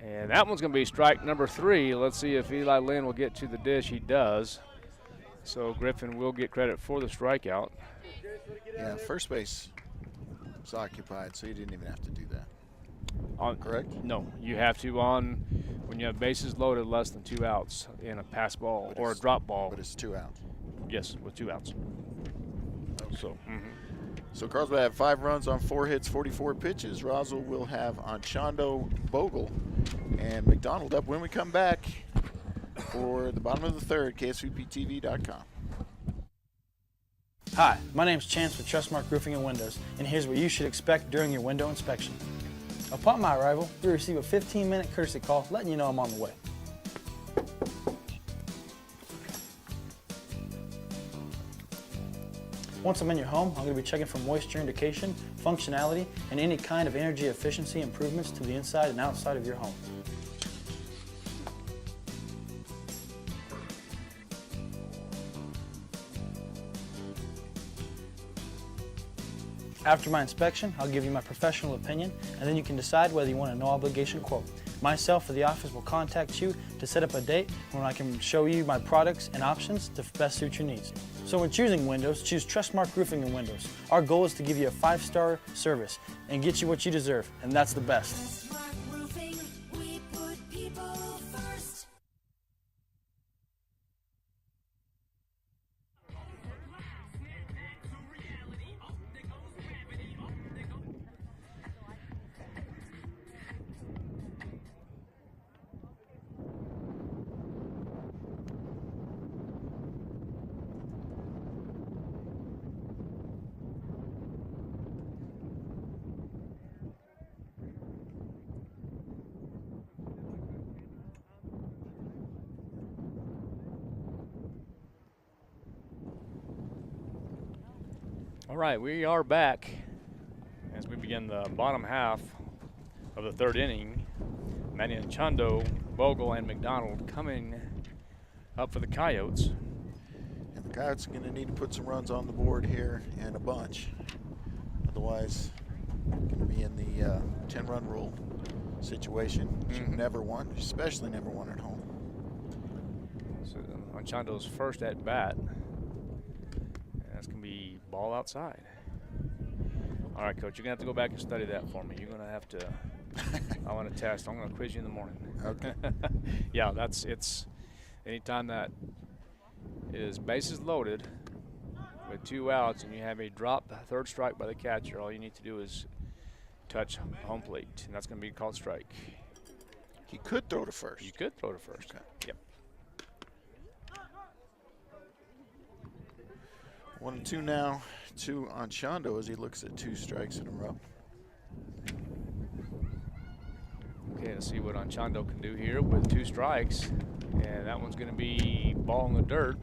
And that one's going to be strike number 3. Let's see if Eli Lynn will get to the dish. He does. So Griffin will get credit for the strikeout.
Yeah, first base was occupied, so you didn't even have to do that. Correct?
No, you have to when you have bases loaded, less than 2 outs in a pass ball or a drop ball.
But it's 2 outs.
Yes, with 2 outs.
Okay.
So,
So Carlsbad had 5 runs on 4 hits, 44 pitches. Roswell will have Anchondo, Bogle, and McDonald up when we come back for the bottom of the 3rd, KSVPTV.com.
Hi, my name's Chance with Trustmark Roofing and Windows, and here's what you should expect during your window inspection. Upon my arrival, you'll receive a 15-minute courtesy call letting you know I'm on the way. Once I'm in your home, I'm going to be checking for moisture indication, functionality, and any kind of energy efficiency improvements to the inside and outside of your home. After my inspection, I'll give you my professional opinion, and then you can decide whether you want a no-obligation quote. Myself or the office will contact you to set up a date when I can show you my products and options to best suit your needs. So when choosing windows, choose Trustmark Roofing and Windows. Our goal is to give you a 5-star service and get you what you deserve, and that's the best.
All right, we are back as we begin the bottom half of the 3rd inning. Manny Anchondo, Bogle, and McDonald coming up for the Coyotes.
And the Coyotes are going to need to put some runs on the board here and a bunch. Otherwise, going to be in the 10-run rule situation. You've never won, especially never won at home.
So Anchondo's first at bat. That's going to be ball outside. All right, Coach, you're going to have to go back and study that for me. You're going to have to, I want to test. I'm going to quiz you in the morning.
Okay.
Yeah, it's anytime that is bases loaded with 2 outs and you have a drop 3rd strike by the catcher, all you need to do is touch home plate, and that's going to be called strike.
He could throw to first.
You could throw to first.
Okay.
Yep.
1-2 now to Anchondo as he looks at 2 strikes in a row.
Okay, let's see what Anchondo can do here with 2 strikes. And that one's going to be ball in the dirt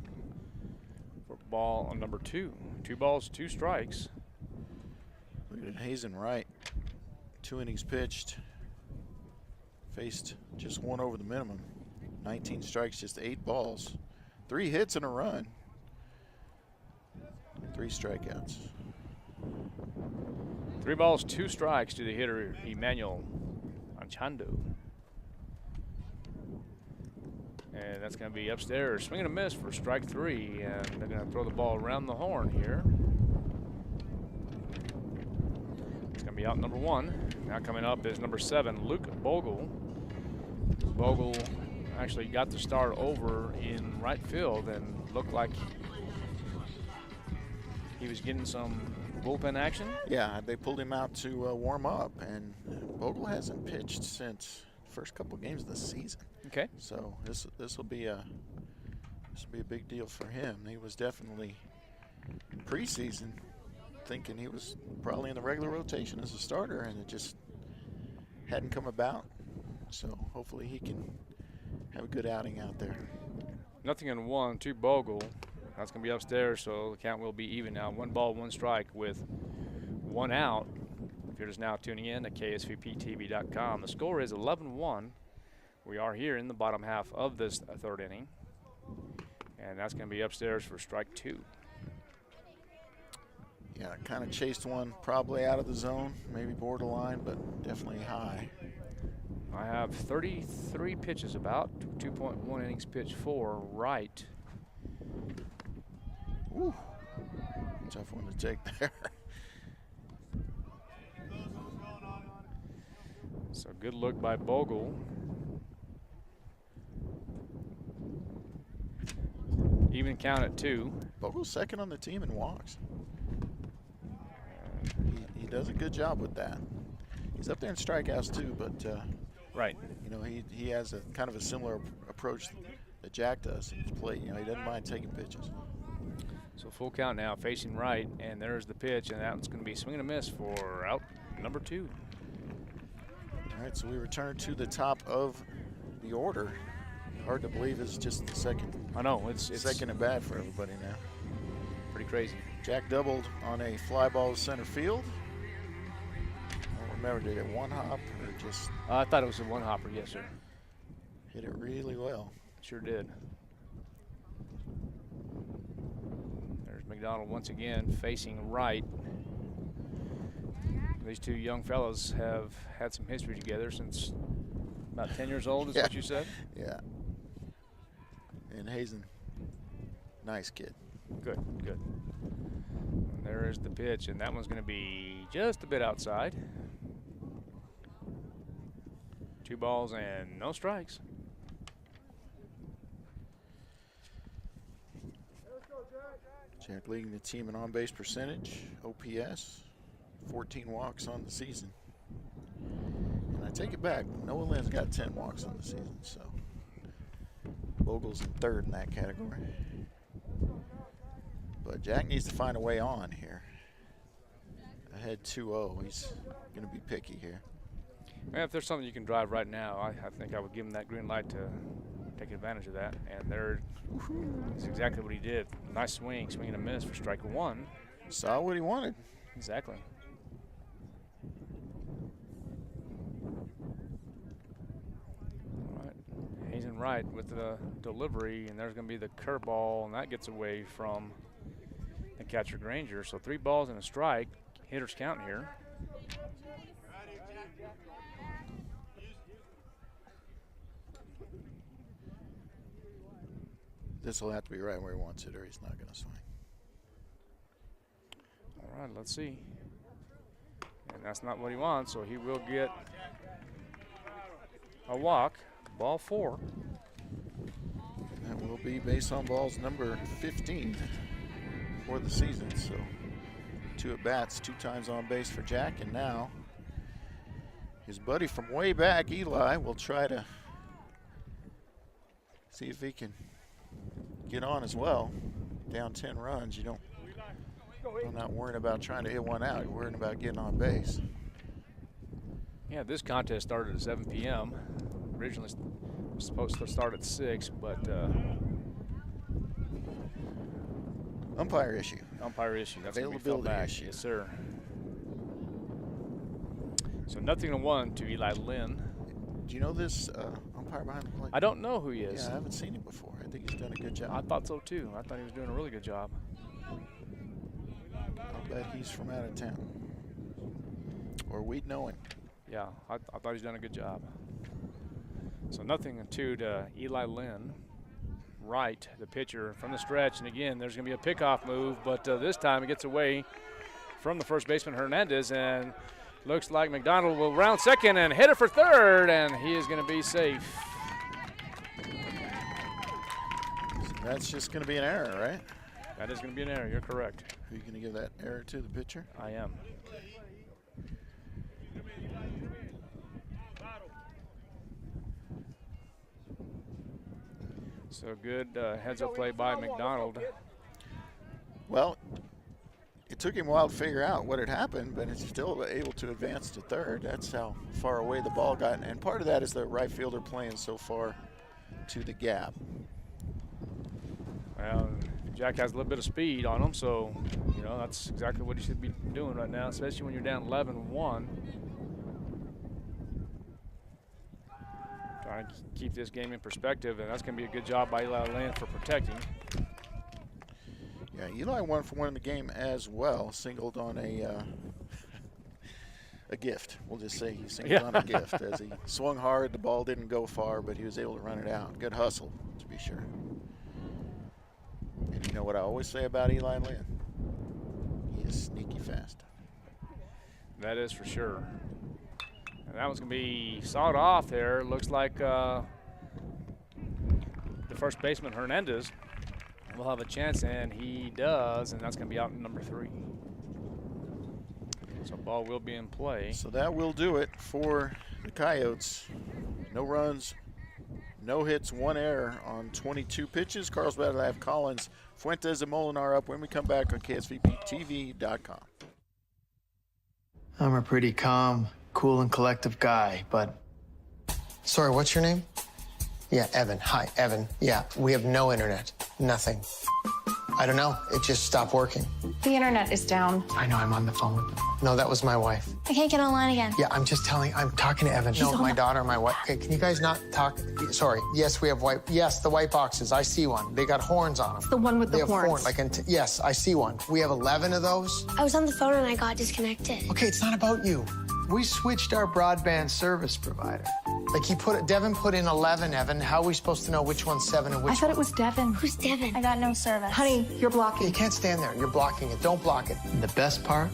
for ball on number 2. 2 balls, 2 strikes.
Look at Hazen Wright. 2 innings pitched. Faced just 1 over the minimum. 19 strikes, just 8 balls. 3 hits and a run. 3 strikeouts.
3 balls, 2 strikes to the hitter, Emmanuel Anchondo. And that's going to be upstairs. Swing and a miss for strike 3. And they're going to throw the ball around the horn here. It's going to be out number 1. Now coming up is number 7, Luke Bogle. Bogle actually got the start over in right field and looked like he was getting some bullpen action.
Yeah, they pulled him out to warm up, and Bogle hasn't pitched since the first couple games of the season.
Okay.
So this will be a big deal for him. He was definitely preseason thinking he was probably in the regular rotation as a starter, and it just hadn't come about. So hopefully he can have a good outing out there.
0-1 to Bogle. That's going to be upstairs, so the count will be even now. 1 ball, 1 strike with 1 out. If you're just now tuning in to KSVPTV.com, the score is 11-1. We are here in the bottom half of this 3rd inning, and that's going to be upstairs for strike 2.
Yeah, kind of chased one probably out of the zone, maybe borderline, but definitely high.
I have 33 pitches about, 2.1 innings pitched for right.
Woo. Tough one to take there.
So good look by Bogle. Even count at 2.
Bogle's second on the team in walks. He does a good job with that. He's up there in strikeouts too, but
right.
You know, he has a kind of a similar approach that Jack does at his plate. You know, he doesn't mind taking pitches.
So full count now, facing right, and there's the pitch, and that's going to be swing and a miss for out number 2.
All right, so we return to the top of the order. Hard to believe it's just the second.
I know, it's
second at bat for everybody now.
Pretty crazy.
Jack doubled on a fly ball to center field. I don't remember, did it one hop or just?
I thought it was a 1 hopper, yes, sir.
Hit it really well.
Sure did. There's McDonald once again facing right. These two young fellows have had some history together since about 10 years old, is what you said?
Yeah. And Hazen, nice kid.
Good, good. And there is the pitch, and that one's going to be just a bit outside. 2 balls and no strikes.
Jack leading the team in on-base percentage, OPS, 14 walks on the season. And I take it back, Noah Lynn's got 10 walks on the season, so Bogle's in 3rd in that category. But Jack needs to find a way on here. Ahead 2-0, he's going to be picky here.
Man, if there's something you can drive right now, I think I would give him that green light to take advantage of that. And there is exactly what he did. Nice swing, swing and a miss for strike 1.
Saw what he wanted.
Exactly. All right, Hazen right with the delivery, and there's going to be the curveball, and that gets away from the catcher Granger. So 3 balls and a strike. Hitters count here.
This will have to be right where he wants it, or he's not going to swing.
All right, let's see. And that's not what he wants, so he will get a walk. Ball 4.
That will be base on balls number 15 for the season. So 2 at bats, 2 times on base for Jack, and now his buddy from way back, Eli, will try to see if he can get on as well. Down 10 runs, I'm not worrying about trying to hit one out. You're worrying about getting on base.
Yeah, this contest started at 7 p.m. Originally was supposed to start at 6, but
umpire issue.
Umpire issue. That's
Availability issue.
Yes, sir. So 0-1 to Eli Lynn.
Do you know this umpire behind the plate?
I don't know who he is.
Yeah, I haven't seen him before. I think he's done a good job.
I thought so too. I thought he was doing a really good job.
I'll bet he's from out of town. Or we'd know him.
Yeah, I thought he's done a good job. So 0-2 to Eli Lynn. Right, the pitcher from the stretch. And again, there's going to be a pickoff move, but this time it gets away from the first baseman Hernandez, and looks like McDonald will round second and hit it for 3rd, and he is going to be safe.
So that's just going to be an error, right?
That is going to be an error. You're correct.
Are you going to give that error to the pitcher?
I am. So good heads-up play by McDonald.
Well, it took him a while to figure out what had happened, but he's still able to advance to third. That's how far away the ball got. And part of that is the right fielder playing so far to the gap.
Well, Jack has a little bit of speed on him, so, you know, that's exactly what he should be doing right now, especially when you're down 11-1. Trying to keep this game in perspective, and that's going to be a good job by Eli Land for protecting.
Yeah, Eli won for one in the game as well, singled on a gift. We'll just say he singled on a gift. As he swung hard, the ball didn't go far, but he was able to run it out. Good hustle, to be sure. And you know what I always say about Eli Lynn? He is sneaky fast.
That is for sure. And that one's going to be sawed off there. Looks like the first baseman, Hernandez, will have a chance, and he does, and that's going to be out in number 3. So ball will be in play.
So that will do it for the Coyotes. No runs, no hits, 1 error on 22 pitches. Carlsbad will have Collins, Fuentes, and Molinar up when we come back on KSVPTV.com.
I'm a pretty calm, cool, and collective guy, but... Sorry, what's your name? Yeah, Evan. Hi, Evan. Yeah, we have no internet. Nothing. I don't know. It just stopped working.
The internet is down.
I know, I'm on the phone. No, that was my wife.
I can't get online again.
Yeah, I'm talking to Evan.
She's
no, my daughter, my wife. Okay, can you guys not talk? Sorry. Yes, we have the white boxes. I see one. They got horns on them.
It's the one with the horns.
Yes, I see one. We have 11 of those.
I was on the phone and I got disconnected.
Okay, it's not about you. We switched our broadband service provider. Like Devin put in 11, Evan. How are we supposed to know which one's 7 and which one?
I thought it was Devin. Who's Devin? I got no service. Honey, you're blocking.
You can't stand there. You're blocking it. Don't block it. And the best part,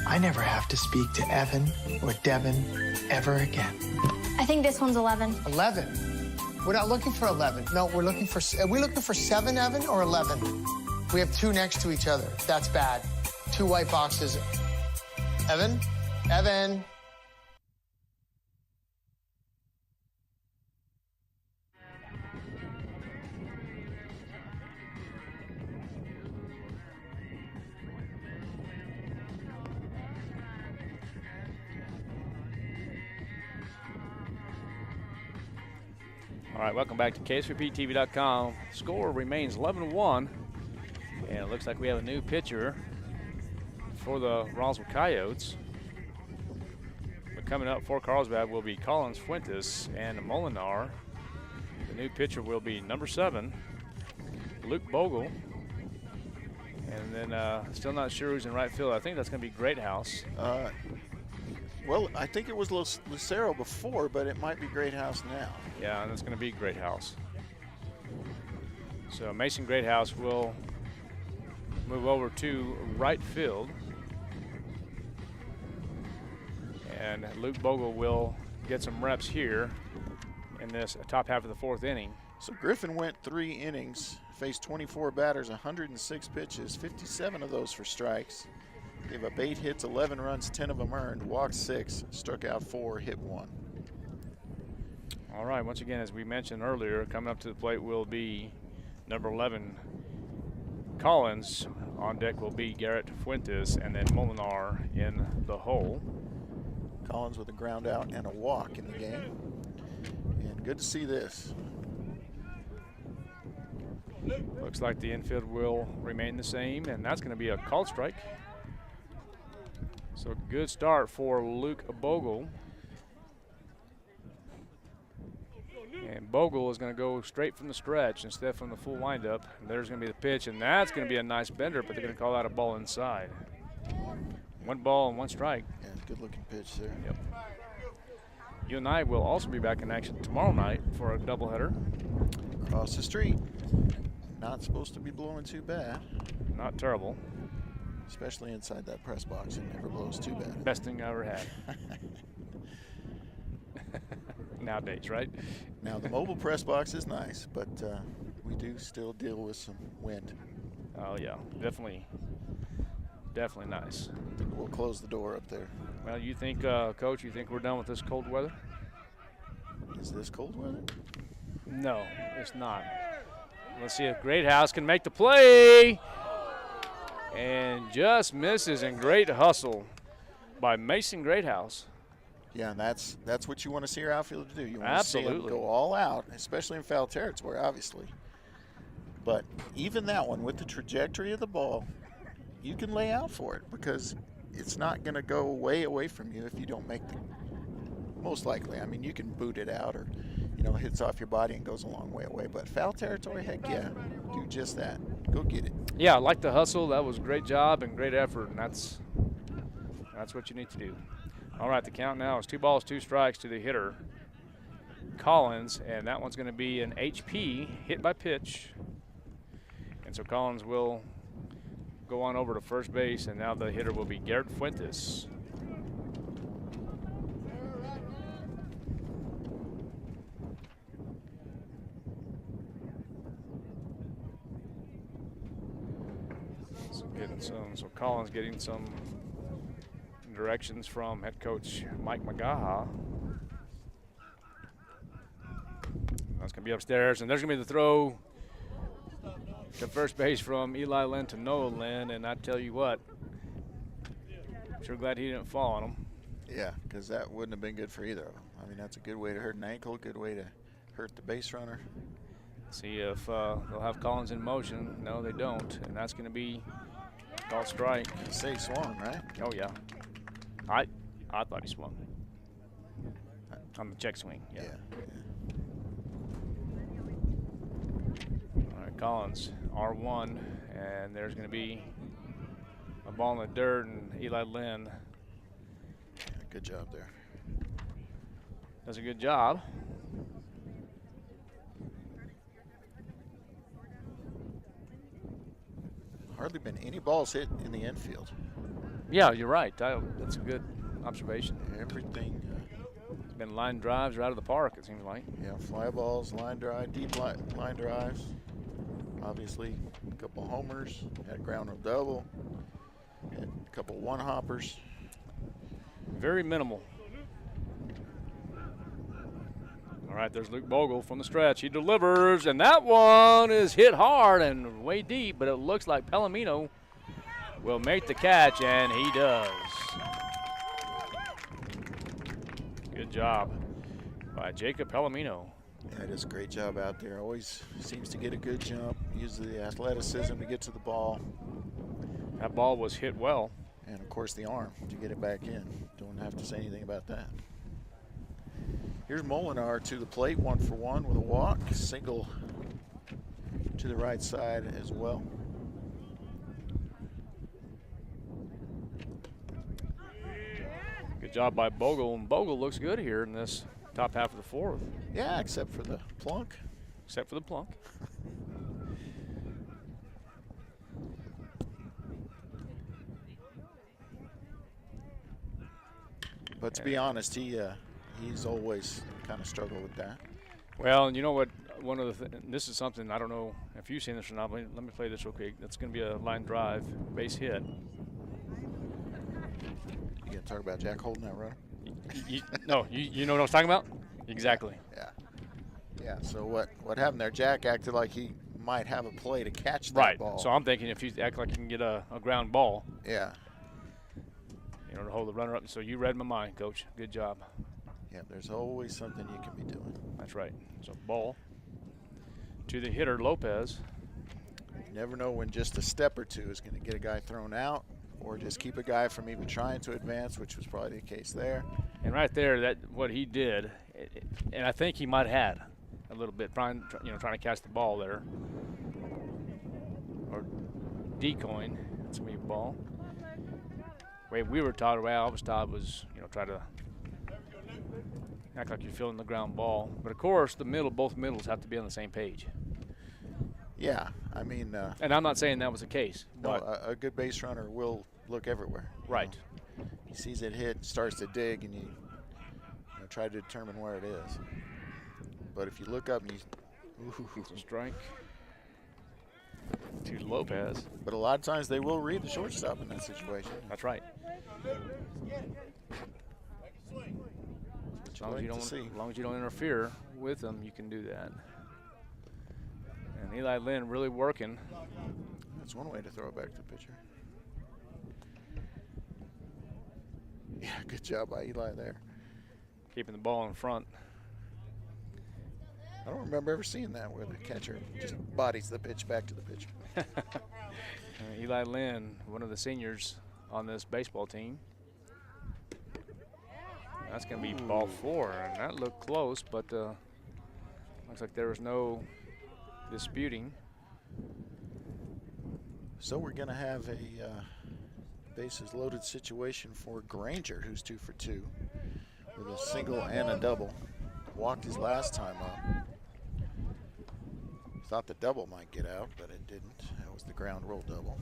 I never have to speak to Evan or Devin ever again.
I think this one's 11.
11? We're not looking for 11. No, are we looking for 7, Evan, or 11? We have 2 next to each other. That's bad. 2 white boxes. Evan? Evan?
All right, welcome back to KSVPTV.com. Score remains 11-1, and it looks like we have a new pitcher for the Roswell Coyotes. But coming up for Carlsbad will be Collins, Fuentes, and Molinar. The new pitcher will be number 7, Luke Bogle. And then still not sure who's in right field. I think that's going to be Greathouse.
Well, I think it was Lucero before, but it might be Greathouse now.
Yeah, and it's going to be Greathouse. So Mason Greathouse will move over to right field. And Luke Bogle will get some reps here in this top half of the 4th inning.
So Griffin went 3 innings, faced 24 batters, 106 pitches, 57 of those for strikes. Gave up 8 hits, 11 runs, 10 of them earned, walked 6, struck out 4, hit 1.
All right, once again, as we mentioned earlier, coming up to the plate will be number 11, Collins. On deck will be Garrett Fuentes, and then Molinar in the hole.
Collins with a ground out and a walk in the game. And good to see this.
Looks like the infield will remain the same, and that's going to be a called strike. So good start for Luke Bogle. And Bogle is going to go straight from the stretch instead from the full windup. And there's going to be the pitch, and that's going to be a nice bender, but they're going to call out a ball inside. 1 ball and 1 strike.
Yeah, good looking pitch there.
Yep. You and I will also be back in action tomorrow night for a doubleheader.
Across the street. Not supposed to be blowing too bad.
Not terrible.
Especially inside that press box. It never blows too bad.
Best thing I ever had. Nowadays, right?
Now, the mobile press box is nice, but we do still deal with some wind.
Oh, yeah. Definitely nice.
I think we'll close the door up there.
Well, you think, Coach, you think we're done with this cold weather?
Is this cold weather?
No, it's not. Let's see if Greathouse can make the play. And just misses, and great hustle by Mason Greathouse.
Yeah, and that's what you want to see your outfielder do. You want
Absolutely.
to see him go all out, especially in foul territory, obviously. But even that one, with the trajectory of the ball, you can lay out for it because it's not going to go way away from you if you don't make the most likely. I mean, you can boot it out or, hits off your body and goes a long way away. But foul territory, heck yeah, do just that. Go get it.
Yeah, I like the hustle. That was a great job and great effort, and that's what you need to do. All right, the count now is 2 balls, 2 strikes to the hitter, Collins, and that one's going to be an HP, hit by pitch. And so Collins will go on over to first base, and now the hitter will be Garrett Fuentes. So Collins getting some directions from head coach Mike McGaha. That's going to be upstairs, and there's going to be the throw to first base from Eli Lynn to Noah Lynn, and I tell you what, I'm sure glad he didn't fall on him.
Yeah, because that wouldn't have been good for either of them. I mean, that's a good way to hurt an ankle, good way to hurt the base runner.
See if they'll have Collins in motion. No, they don't, and that's going to be called strike.
Say swung, right?
Oh, yeah. I thought he swung. On the check swing, yeah. All right, Collins, R1, and there's going to be a ball in the dirt, and Eli Lynn.
Good job there.
Does a good job.
Hardly been any balls hit in the infield.
Yeah, you're right. That's a good observation.
Everything.
It's been line drives right out of the park, it seems like.
Yeah, fly balls, line drive, deep line drives. Obviously, a couple homers, had a ground rule double, had a couple one-hoppers.
Very minimal. All right, there's Luke Bogle from the stretch. He delivers, and that one is hit hard and way deep, but it looks like Palomino will make the catch, and he does. Good job by Jacob Palomino.
Yeah, does a great job out there. Always seems to get a good jump, uses the athleticism to get to the ball.
That ball was hit well.
And, of course, the arm to get it back in. Don't have to say anything about that. Here's Molinar to the plate, 1-for-1 with a walk. Single to the right side as well.
Good job by Bogle, and Bogle looks good here in this top half of the fourth.
Yeah, except for the plunk.
Except for the plunk.
But to be honest, he's always kind of struggled with that.
Well, and you know what? One of the this is something I don't know if you've seen this or not. But let me play this real quick. That's going to be a line drive, base hit.
You gonna talk about Jack holding that runner?
No, you know what I was talking about? Exactly.
Yeah. So what happened there? Jack acted like he might have a play to catch that
right.
ball.
So I'm thinking if you act like you can get a ground ball.
Yeah.
To hold the runner up. So you read my mind, Coach. Good job.
Yeah, there's always something you can be doing.
That's right. So ball to the hitter, Lopez.
You never know when just a step or two is going to get a guy thrown out or just keep a guy from even trying to advance, which was probably the case there.
And right there, that what he did, and I think he might have had a little bit, trying to catch the ball there. Or decoying. That's going to be a ball. Way we were taught, the way I was taught was, try to act like you're filling the ground ball. But of course, both middles have to be on the same page.
Yeah, I mean.
And I'm not saying that was the case.
No, a good base runner will look everywhere.
Right.
He sees it hit, starts to dig, and you try to determine where it is. But if you look up and
it's a strike to Lopez.
But a lot of times they will read the shortstop in that situation.
That's right. As long as you don't interfere with them, you can do that. And And Eli Lynn really working.
That's one way to throw it back to the pitcher. Yeah, good job by Eli there.
Keeping the ball in front.
I don't remember ever seeing that where the catcher just bodies the pitch back to the pitcher.
Eli Lynn, one of the seniors on this baseball team. That's going to be ball 4, and that looked close, but looks like there was no disputing.
So we're going to have a bases loaded situation for Granger, who's 2 for 2 with a single and a double. Walked his last time up. Thought the double might get out, but it didn't. That was the ground roll double.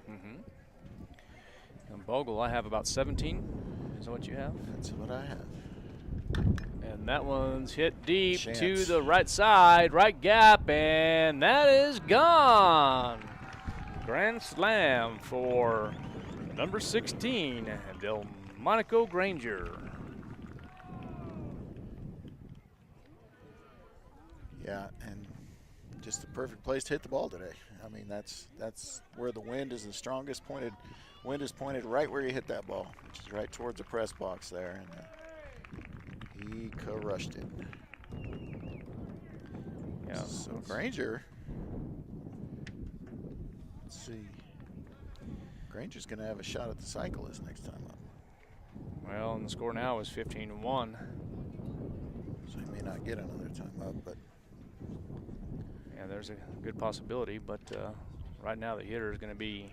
And Bogle, I have about 17. Is that what you have?
That's what I have.
And that one's hit deep
Chance.
to the right side, right gap, and that is gone. Grand slam for number 16, Delmonico Granger.
Yeah, and just the perfect place to hit the ball today. I mean, that's where the wind is the strongest. Wind is pointed right where you hit that ball, which is right towards the press box there, and he crushed it.
Yeah.
So Granger, let's see. Granger's going to have a shot at the cyclist next time up.
Well, and the score now is 15-1.
So he may not get another time up, but.
Yeah, there's a good possibility, but right now the hitter is going to be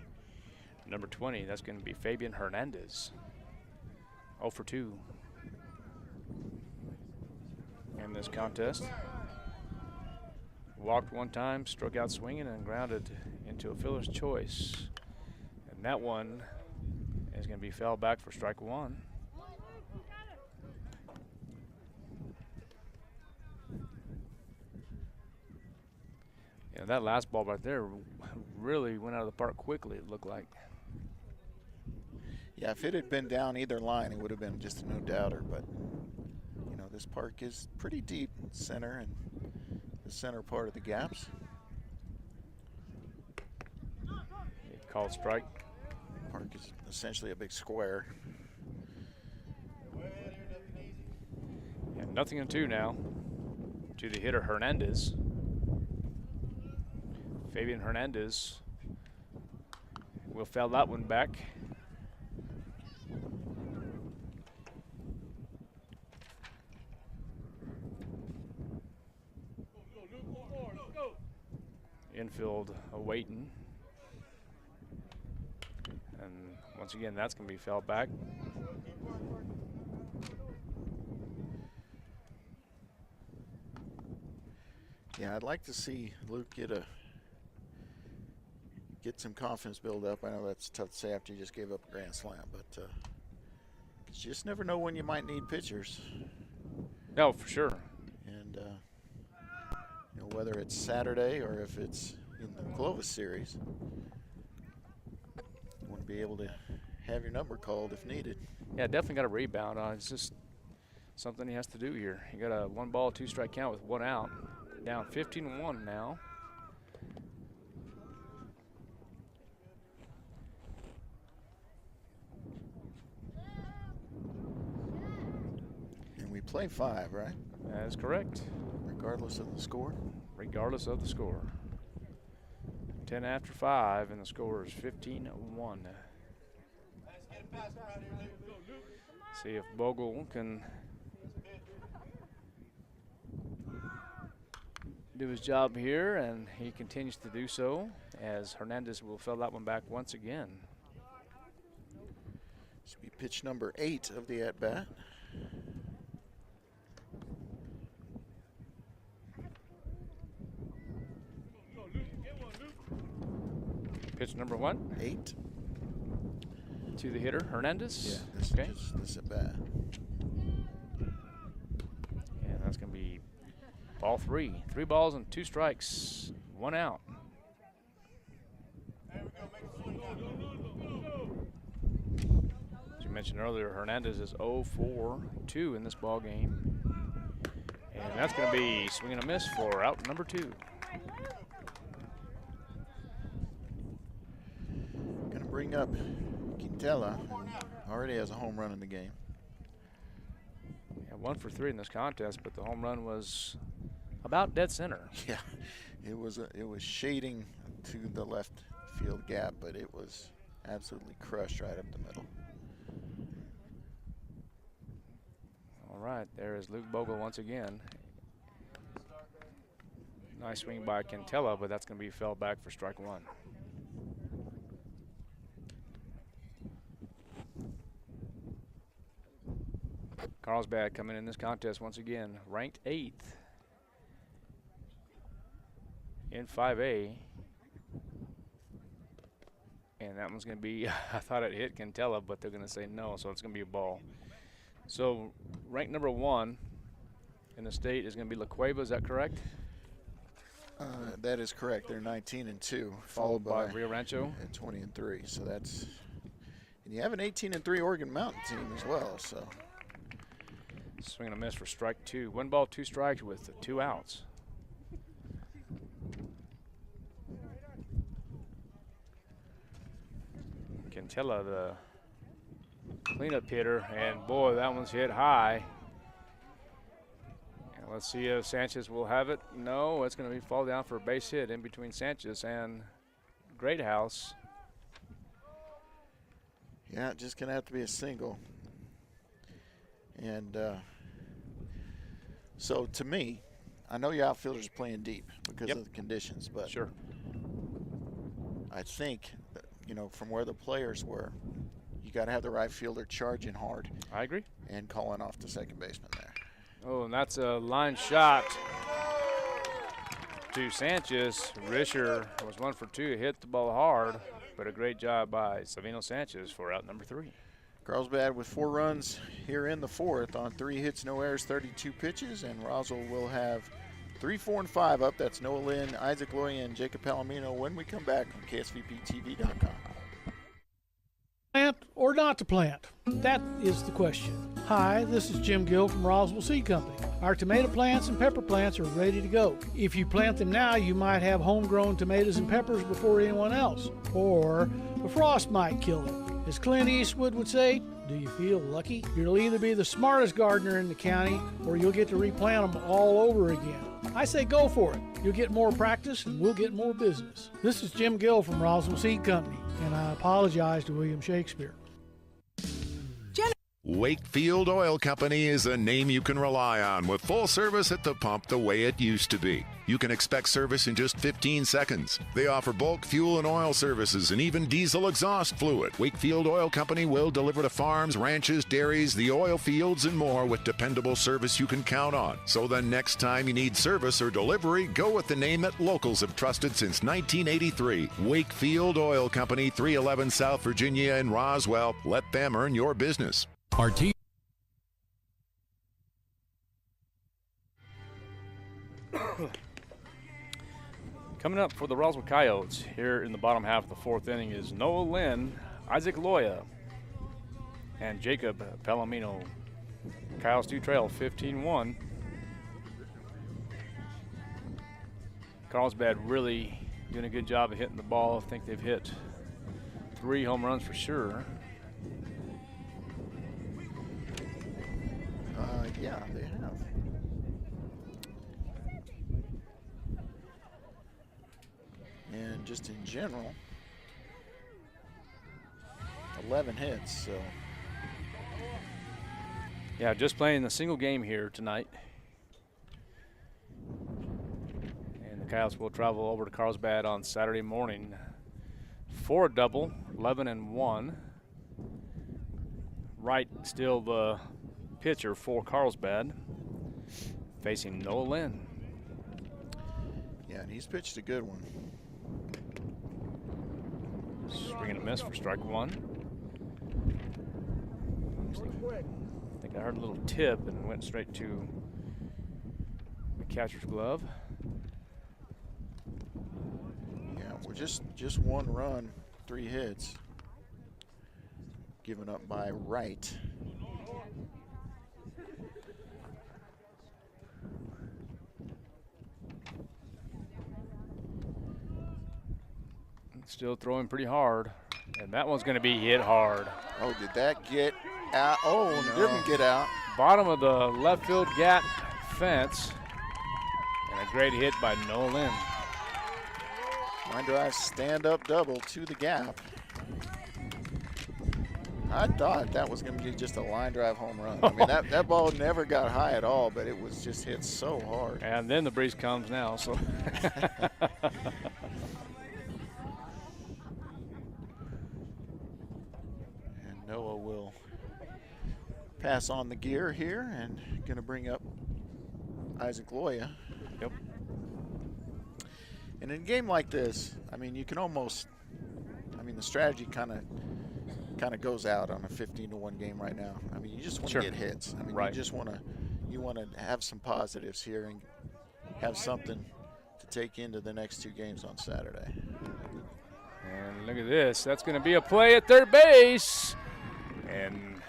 number 20. That's going to be Fabian Hernandez. 0 for 2 in this contest. Walked one time, struck out swinging, and grounded into a fielder's choice. And that one is going to be fouled back for strike 1. Yeah, that last ball right there really went out of the park quickly, it looked like.
Yeah, if it had been down either line, it would have been just a no-doubter. But, you know, this park is pretty deep, center and the center part of the gaps.
Called strike.
Park is essentially a big square.
And 0-2 now to the hitter Hernandez. Fabian Hernandez will foul that one back. Infield awaiting. And once again, that's going to be fouled back.
Yeah, I'd like to see Luke get some confidence build up. I know that's tough to say after you just gave up a grand slam, but you just never know when you might need pitchers.
No, for sure.
And you know, whether it's Saturday or if it's in the Clovis series, you want to be able to have your number called if needed.
Yeah, definitely got a rebound. It's just something he has to do here. He got a 1-ball, 2-strike count with 1 out. Down 15-1 now.
And we play 5, right?
That is correct.
Regardless of the score?
Regardless of the score. 10 after 5, and the score is 15-1. See if Bogle can do his job here, and he continues to do so as Hernandez will fill that one back once again.
This will be pitch number 8 of the at-bat.
Pitch number 1?
8.
To the hitter, Hernandez.
Yeah, this at bat.
And that's going to be ball 3. 3 balls and 2 strikes, 1 out. As you mentioned earlier, Hernandez is 0 for 2 in this ball game. And that's going to be swing and a miss for out number 2.
bring up Quintela, who already has a home run in the game.
Yeah, 1 for 3 in this contest, but the home run was about dead center.
Yeah, it was shading to the left field gap, but it was absolutely crushed right up the middle.
All right, there is Luke Bogle once again. Nice swing by Quintela, but that's going to be fell back for strike 1. Carlsbad coming in this contest once again, ranked 8th in 5A. And that one's going to be, I thought it hit Quintela, but they're going to say no, so it's going to be a ball. So ranked number 1 in the state is going to be La Cueva, is that correct?
That is correct. They're 19-2, followed by
Rio Rancho
at 20-3. So that's, and you have an 18-3 Oregon Mountain team as well. So
swing and a miss for strike 2. 1 ball, 2 strikes with 2 outs. Quintela, the cleanup hitter, and boy, that one's hit high. And let's see if Sanchez will have it. No, it's going to be fall down for a base hit in between Sanchez and Greathouse.
Yeah, just going to have to be a single. And so to me, I know your outfielders are playing deep because of the conditions, but
sure,
I think that, you know, from where the players were, you got to have the right fielder charging hard.
I agree.
And calling off the second baseman there.
Oh, and that's a line shot to Sanchez. Risher was 1 for 2, hit the ball hard, but a great job by Savino Sanchez for out number 3.
Carlsbad with 4 runs here in the 4th on 3 hits, no errors, 32 pitches, and Roswell will have 3, 4, and 5 up. That's Noah Lynn, Isaac Loya, and Jacob Palomino when we come back on KSVPTV.com.
Plant or not to plant? That is the question. Hi, this is Jim Gill from Roswell Seed Company. Our tomato plants and pepper plants are ready to go. If you plant them now, you might have homegrown tomatoes and peppers before anyone else, or the frost might kill them. As Clint Eastwood would say, do you feel lucky? You'll either be the smartest gardener in the county or you'll get to replant them all over again. I say go for it. You'll get more practice and we'll get more business. This is Jim Gill from Roswell Seed Company, and I apologize to William Shakespeare.
Wakefield Oil Company is a name you can rely on with full service at the pump the way it used to be. You can expect service in just 15 seconds. They offer bulk fuel and oil services and even diesel exhaust fluid. Wakefield Oil Company will deliver to farms, ranches, dairies, the oil fields, and more with dependable service you can count on. So the next time you need service or delivery, go with the name that locals have trusted since 1983. Wakefield Oil Company, 311 South Virginia in Roswell. Let them earn your business.
Coming up for the Roswell Coyotes here in the bottom half of the 4th inning is Noah Lynn, Isaac Loya, and Jacob Palomino. Coyotes do trail 15-1. Carlsbad really doing a good job of hitting the ball. I think they've hit 3 home runs for sure.
Yeah, they have. And just in general, 11 hits, so.
Yeah, just playing a single game here tonight. And the Coyotes will travel over to Carlsbad on Saturday morning for a double, 11-1. Wright still the pitcher for Carlsbad, facing Noah Lynn.
Yeah, and he's pitched a good one.
Swing and a miss for strike 1. I think I heard a little tip and went straight to the catcher's glove.
Yeah, we're just 1 run, 3 hits given up by Wright.
Still throwing pretty hard. And that one's going to be hit hard.
Oh, did that get out? Oh, no. Didn't get out.
Bottom of the left field gap fence. And a great hit by Noah Lynn.
Line drive stand-up double to the gap. I thought that was going to be just a line drive home run. I mean, that ball never got high at all, but it was just hit so hard.
And then the breeze comes now, so.
And Noah will pass on the gear here and going to bring up Isaac Loya.
Yep.
And in a game like this, I mean, you can almost, I mean, the strategy kind of goes out on a 15-1 game right now. I mean, you just want to get hits. I mean, you just want to have some positives here and have something to take into the next 2 games on Saturday.
And look at this. That's going to be a play at third base. And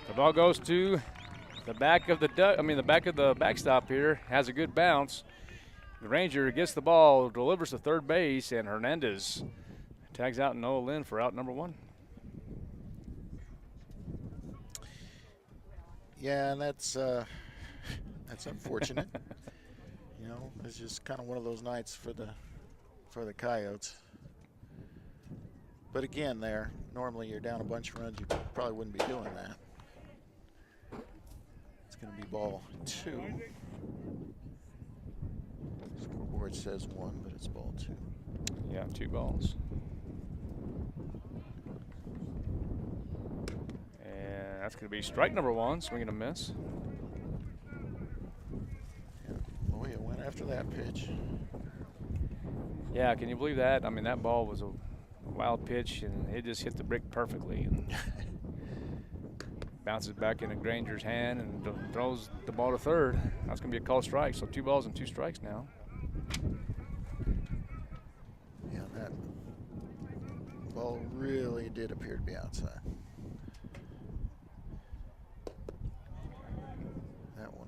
the ball goes to the back of the backstop here. Has a good bounce. The Ranger gets the ball, delivers to third base, and Hernandez tags out Noah Lynn for out number 1.
Yeah, and that's unfortunate. You know, it's just kind of one of those nights for the Coyotes. But again, normally you're down a bunch of runs, you probably wouldn't be doing that. It's going to be ball 2. Scoreboard says 1, but it's ball 2.
Yeah, 2 balls. That's going to be strike number 1, swing and a miss.
Yeah, Loya went after that pitch.
Yeah, can you believe that? I mean, that ball was a wild pitch, and it just hit the brick perfectly. And bounces back into Granger's hand and throws the ball to third. That's going to be a called strike, so 2 balls and 2 strikes now.
Yeah, that ball really did appear to be outside.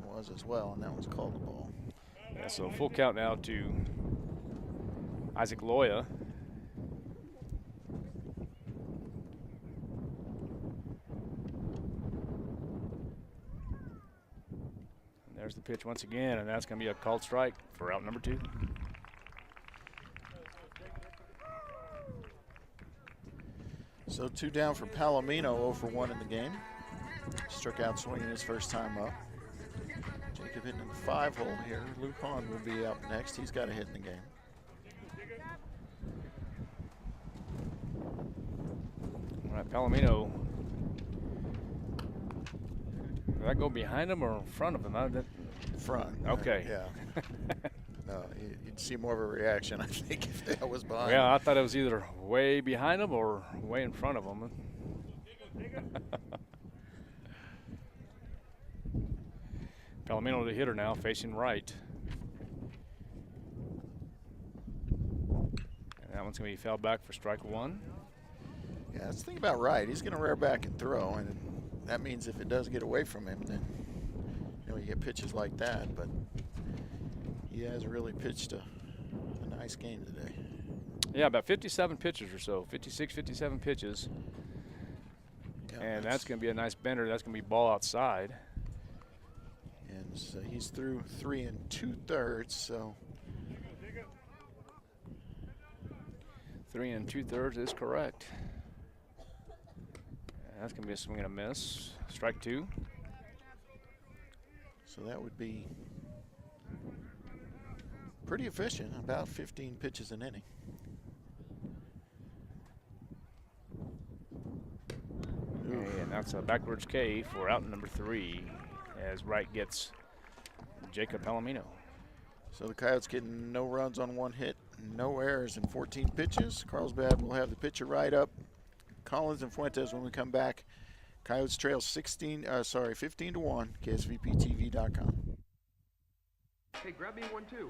Was as well, and that one's called the ball.
Yeah, so full count now to Isaac Loya. And there's the pitch once again, and that's going to be a called strike for out number 2.
So 2 down for Palomino, 0 for 1 in the game. Struck out swinging his first time up. Jacob hitting in the 5-hole here. Luke Hahn will be up next. He's got a hit in the game.
All right, Palomino. Did that go behind him or in front of him?
Front.
Okay.
Yeah. No, you'd see more of a reaction, I think, if that was behind.
Yeah, I thought it was either way behind him or way in front of him. Palomino the hitter now, facing right. And that one's going to be fouled back for strike 1.
Yeah, that's the thing about right. He's going to rear back and throw, and that means if it does get away from him, then you get pitches like that. But he has really pitched a nice game today.
Yeah, about 57 pitches or so, 56, 57 pitches. Yeah, and that's going to be a nice bender. That's going to be ball outside.
And so he's through 3 2/3, so
3 2/3 is correct. And that's going to be a swing and a miss. Strike 2.
So that would be pretty efficient, about 15 pitches an inning.
And that's a backwards K for out number 3 as Wright gets Jacob Palomino.
So the Coyotes getting no runs on 1 hit, no errors in 14 pitches. Carlsbad will have the pitcher right up. Collins and Fuentes when we come back. Coyotes trail 15-1, KSVPTV.com.
Hey, grab me 1 too.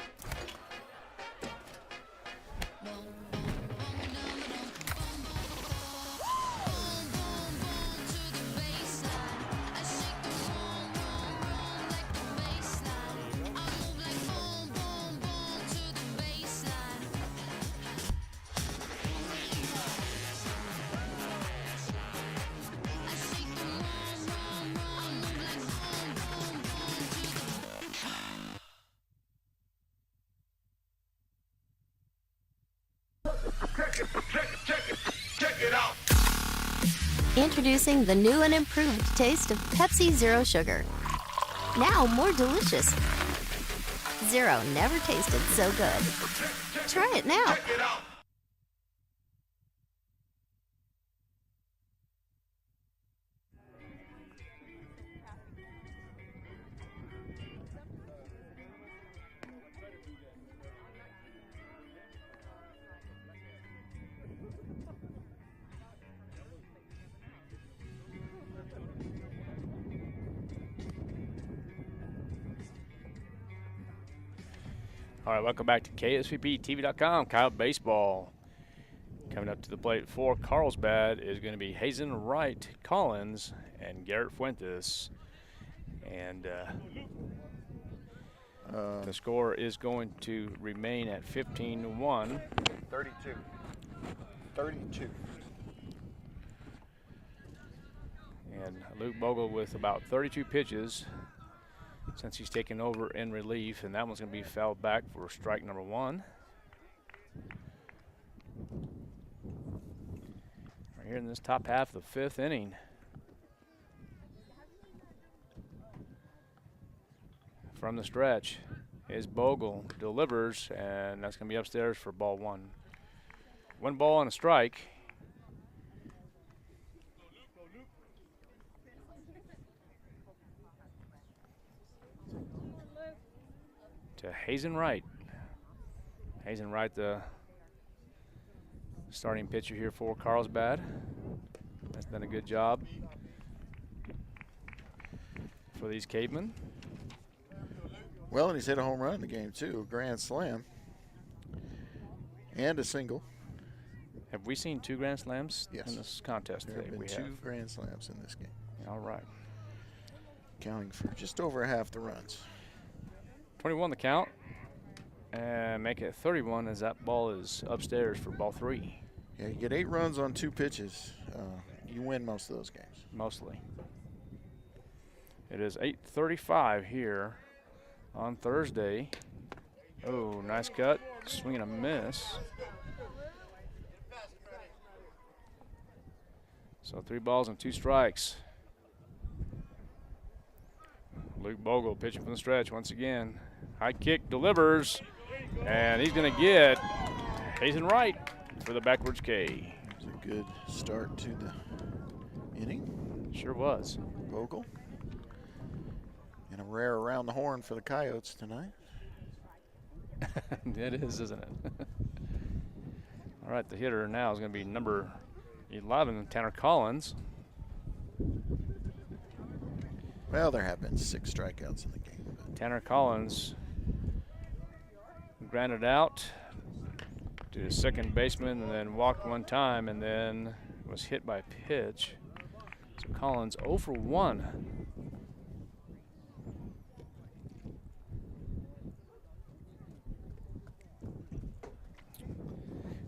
Introducing the new and improved taste of Pepsi Zero Sugar. Now more delicious. Zero never tasted so good. Try it now.
All right, welcome back to KSVPTV.com. Coyote Baseball. Coming up to the plate for Carlsbad is going to be Hazen Wright Collins and Garrett Fuentes. And the score is going to remain at 15-1.
32.
And Luke Bogle with about 32 pitches since he's taken over in relief, and that one's going to be fouled back for strike number 1. Right here in this top half of the 5th inning. From the stretch is Bogle, delivers, and that's going to be upstairs for ball 1. 1 ball and a strike. To Hazen Wright. Hazen Wright, the starting pitcher here for Carlsbad. That's done a good job for these cavemen.
Well, and he's hit a home run in the game, too. A grand slam. And a single.
Have we seen 2 grand slams
Yes.
in this contest
There
today?
have been 2 grand slams in this game.
All right.
Counting for just over half the runs.
21 the count. And make it 31 as that ball is upstairs for ball 3.
Yeah, you get 8 runs on 2 pitches. You win most of those games.
Mostly. It is 8:35 here on Thursday. Oh, nice cut. Swing and a miss. So 3 balls and 2 strikes. Luke Bogle pitching from the stretch once again. High kick delivers, and he's going to get Hazen Wright for the backwards K.
It was a good start to the inning.
Sure was.
Bogle. And a rare around the horn for the Coyotes tonight.
It is, isn't it? All right, the hitter now is going to be number 11, Tanner Collins.
Well, there have been 6 strikeouts in the game.
Tanner Collins grounded out to the second baseman and then walked 1 time and then was hit by a pitch. So Collins 0 for 1.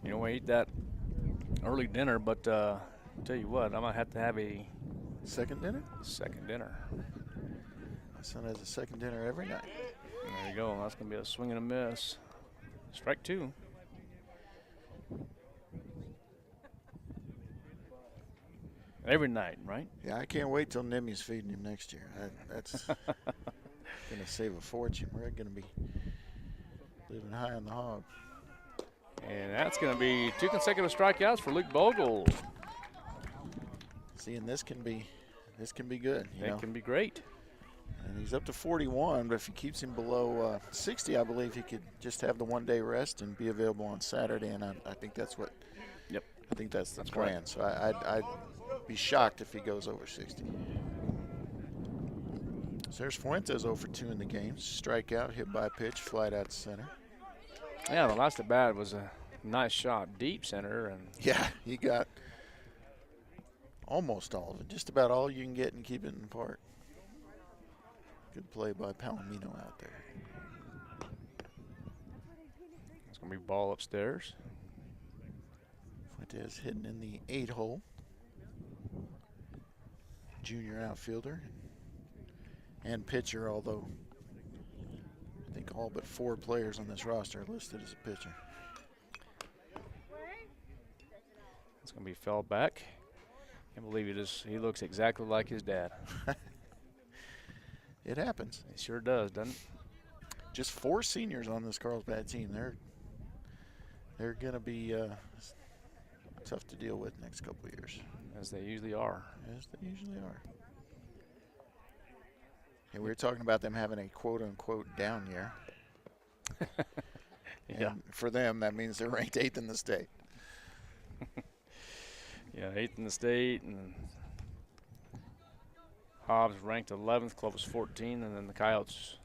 You know, we eat that early dinner, but tell you what, I might have to have a
second dinner?
Second dinner.
My son has a second dinner every night.
There you go. That's going to be a swing and a miss. Strike 2. Every night, right?
Yeah, I can't wait till Nimmy's feeding him next year. That's going to save a fortune. We're going to be living high on the hog.
And that's going to be 2 consecutive strikeouts for Luke Bogle.
See, and this can be good.
It can be great.
And he's up to 41, but if he keeps him below 60, I believe he could just have the 1-day rest and be available on Saturday. And I think that's what.
Yep.
I think that's the plan.
Correct.
So I'd be shocked if he goes over 60. So there's Fuentes 0 for 2 in the game. Strikeout, hit by pitch, flied out to center.
Yeah, the last at bat was a nice shot, deep center, and
yeah, he got almost all of it, just about all you can get and keep it in the park. Good play by Palomino out there.
It's going to be ball upstairs.
Fuentes hitting in the 8-hole. Junior outfielder and pitcher, although I think all but 4 players on this roster are listed as a pitcher.
It's going to be fell back. Can't believe he looks exactly like his dad.
It happens.
It sure does, doesn't it?
Just 4 seniors on this Carlsbad team. They're going to be tough to deal with next couple of years.
As they usually are.
As they usually are. And we were talking about them having a quote-unquote down year.
Yeah.
And for them, that means they're ranked 8th in the state.
Yeah, 8th in the state, and Hobbs ranked 11th, Clovis 14, and then the Coyotes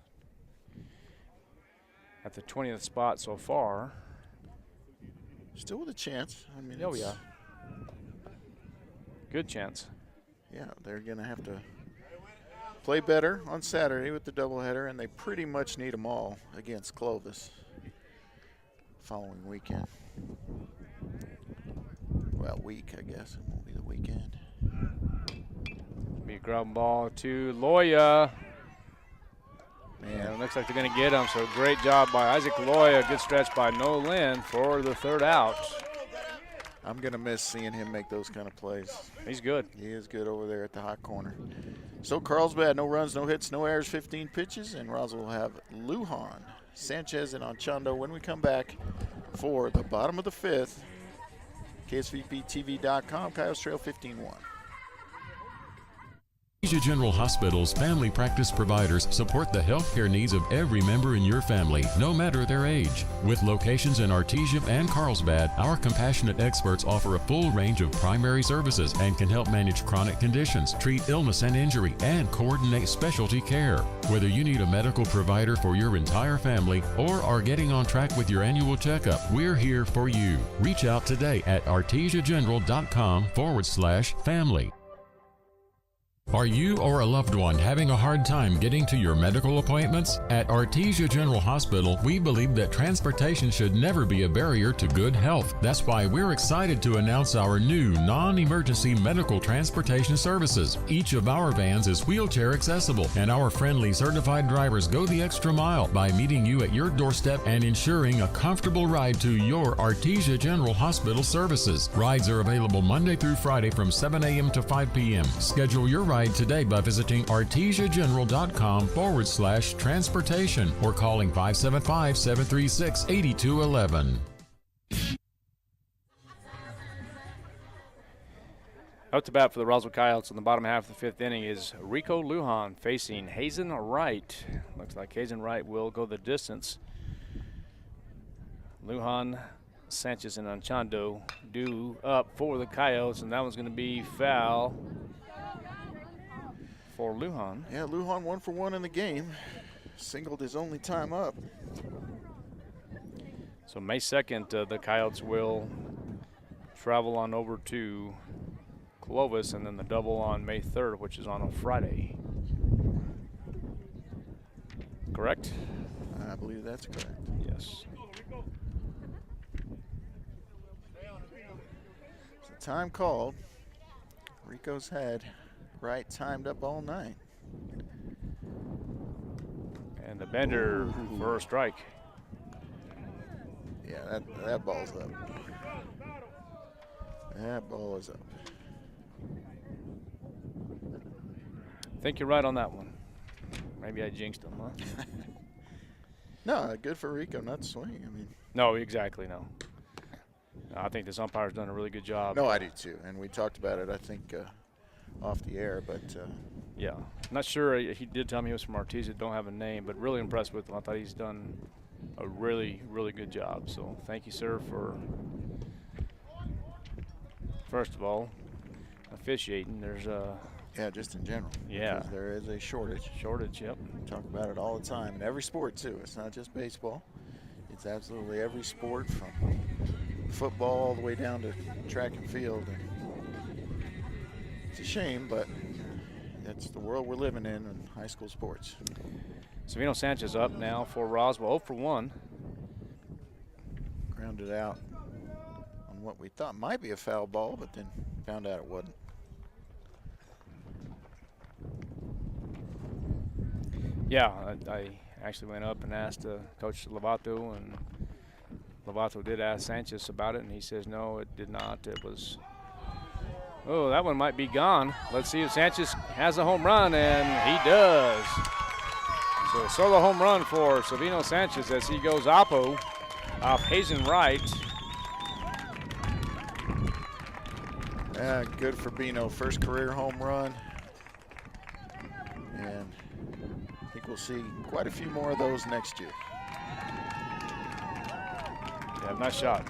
at the 20th spot so far.
Still with a chance. I mean,
oh yeah, good chance.
Yeah, they're going to have to play better on Saturday with the doubleheader, and they pretty much need them all against Clovis following weekend. Well, week, I guess. It won't be the weekend.
Be a ground ball to Loya.
Man,
it looks like they're going to get him, so great job by Isaac Loya. Good stretch by Noah Lynn for the 3rd out.
I'm going to miss seeing him make those kind of plays.
He's good.
He is good over there at the hot corner. So Carlsbad, no runs, no hits, no errors, 15 pitches, and Roswell will have Lujan, Sanchez, and Anchondo when we come back for the bottom of the 5th. KSVPTV.com, Coyotes Trail 15-1.
Artesia General Hospital's family practice providers support the healthcare needs of every member in your family, no matter their age. With locations in Artesia and Carlsbad, our compassionate experts offer a full range of primary services and can help manage chronic conditions, treat illness and injury, and coordinate specialty care. Whether you need a medical provider for your entire family or are getting on track with your annual checkup, we're here for you. Reach out today at artesiageneral.com/family. Are you or a loved one having a hard time getting to your medical appointments? At Artesia General Hospital, we believe that transportation should never be a barrier to good health. That's why we're excited to announce our new non-emergency medical transportation services. Each of our vans is wheelchair accessible, and our friendly certified drivers go the extra mile by meeting you at your doorstep and ensuring a comfortable ride to your Artesia General Hospital services. Rides are available Monday through Friday from 7 a.m. to 5 p.m. Schedule your ride today by visiting artesiageneral.com/transportation or calling 575-736-8211.
Up to bat for the Roswell Coyotes in the bottom half of the 5th inning is Rico Lujan facing Hazen Wright. Looks like Hazen Wright will go the distance. Lujan, Sanchez, and Anchondo due up for the Coyotes, and that one's going to be foul for Lujan.
Yeah, Lujan 1 for 1 in the game. Singled his only time up.
So May 2nd, the Coyotes will travel on over to Clovis, and then the double on May 3rd, which is on a Friday. Correct?
I believe that's correct.
Yes.
So time called. Rico's had Wright timed up all night.
And the bender for a strike.
Yeah, that ball's up. That ball is up.
I think you're right on that one. Maybe I jinxed him, huh?
No, good for Rico not to swing. I mean,
no, exactly, no. I think this umpire's done a really good job.
No, I do too. And we talked about it, I think, off the air, but
yeah, not sure. He did tell me he was from Artesia. Don't have a name, but really impressed with him. I thought he's done a really, really good job. So thank you, sir, for first of all officiating. There's
yeah, just in general.
Yeah,
because there is a shortage.
Yep.
We talk about it all the time in every sport too. It's not just baseball. It's absolutely every sport, from football all the way down to track and field. And it's a shame, but that's the world we're living in high school sports.
Savino Sanchez up now for Roswell, 0 for 1.
Grounded out on what we thought might be a foul ball, but then found out it wasn't.
Yeah, I actually went up and asked Coach Lovato, and Lovato did ask Sanchez about it, and he says no, it did not. It was Oh, that one might be gone. Let's see if Sanchez has a home run, and he does. So solo home run for Silvino Sanchez as he goes oppo off Hazen Wright.
Yeah, good for Bino. First career home run. And I think we'll see quite a few more of those next year.
Yeah, nice shot.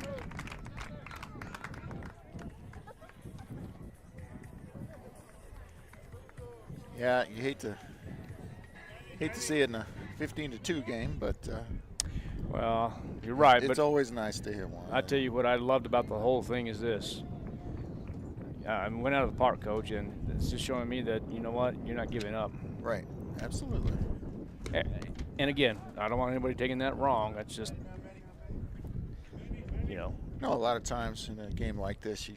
Yeah, you hate to see it in a 15-2 game, but
well, you're right.
It's always nice to hit one.
I tell you what I loved about the whole thing is this. I went out of the park, Coach, and it's just showing me that, you know what, you're not giving up.
Right, absolutely.
And again, I don't want anybody taking that wrong. That's just, you know.
No, a lot of times in a game like this, you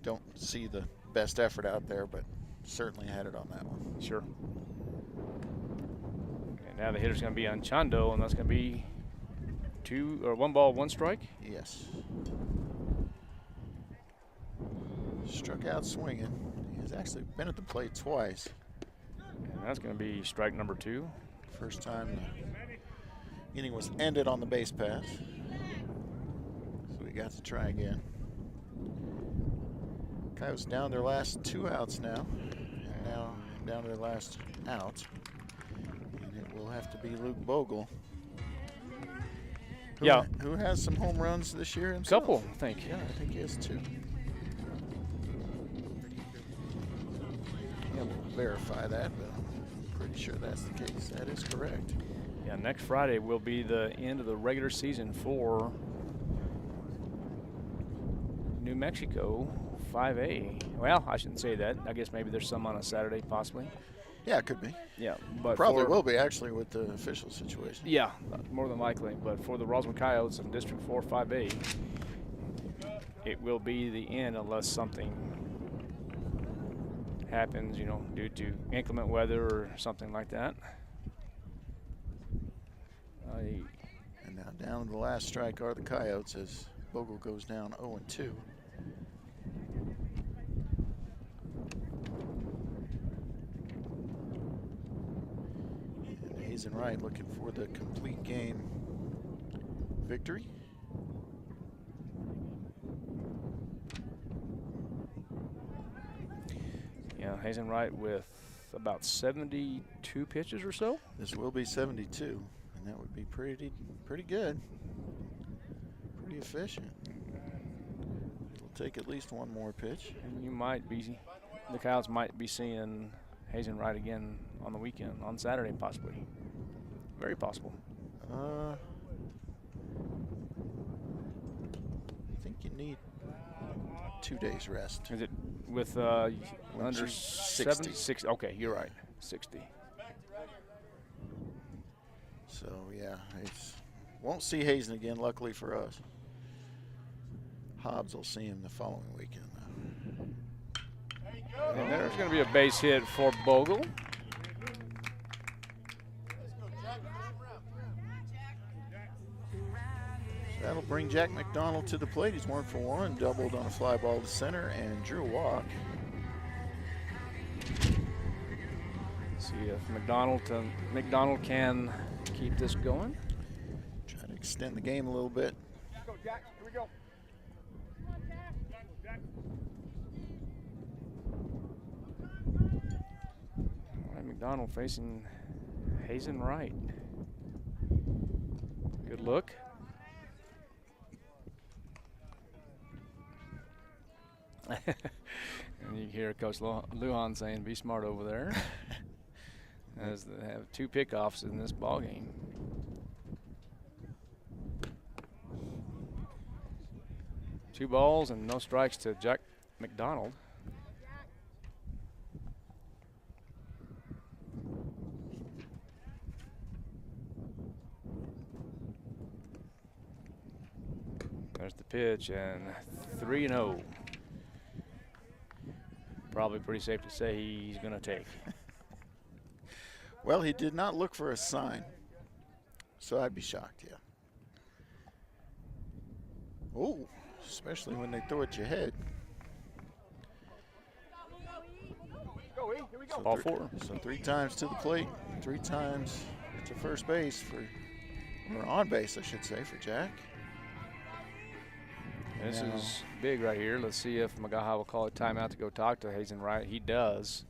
don't see the best effort out there, but certainly had it on that one.
Sure. And now the hitter's going to be on Chando, and that's going to be 1 ball, 1 strike?
Yes. Struck out swinging. He has actually been at the plate twice.
And that's going to be strike number 2.
First time the inning was ended on the base pass. So we got to try again. Coyotes down their last 2 outs now. And now down to their last out. And it will have to be Luke Bogle. Who has some home runs this year himself?
Couple, I think.
Yeah, I think he has 2. Yeah, we'll verify that, but I'm pretty sure that's the case. That is correct.
Yeah, next Friday will be the end of the regular season for New Mexico 5A. Well, I shouldn't say that. I guess maybe there's some on a Saturday, possibly.
Yeah, it could be.
Yeah, but
probably will be actually with the official situation.
Yeah, more than likely. But for the Roswell Coyotes in District 4 5A, it will be the end unless something happens, you know, due to inclement weather or something like that.
And now down to the last strike are the Coyotes as Bogle goes down 0-2. And Hazen Wright looking for the complete game victory.
Yeah, Hazen Wright with about 72 pitches or so.
This will be 72, and that would be pretty good. Pretty efficient. It'll take at least one more pitch.
And the Coyotes might be seeing Hazen Wright again on the weekend, on Saturday possibly. Very possible.
I think you need 2 days rest.
Is it with under
60?
60? Okay, you're right. 60.
So yeah, won't see Hazen again. Luckily for us, Hobbs will see him the following weekend.
And there's going to be a base hit for Bogle.
That'll bring Jack McDonald to the plate. He's 1 for 1, doubled on a fly ball to center, and drew a walk.
See if McDonald can keep this going.
Try to extend the game a little bit.
Let's go, Jack. Here we go.
All right, McDonald facing Hazen Wright. Good look. And you hear Coach Lujan saying, "Be smart over there," as they have 2 pickoffs in this ball game. Two balls and no strikes to Jack McDonald. There's the pitch, and 3-0. Probably pretty safe to say he's going to take.
Well, he did not look for a sign, so I'd be shocked, yeah. Oh, especially when they throw at your head.
Ball 4.
So 3 times to the plate, 3 times to first base or on base, I should say, for Jack.
This is big right here. Let's see if Magaha will call a timeout to go talk to Hazen Wright. He does.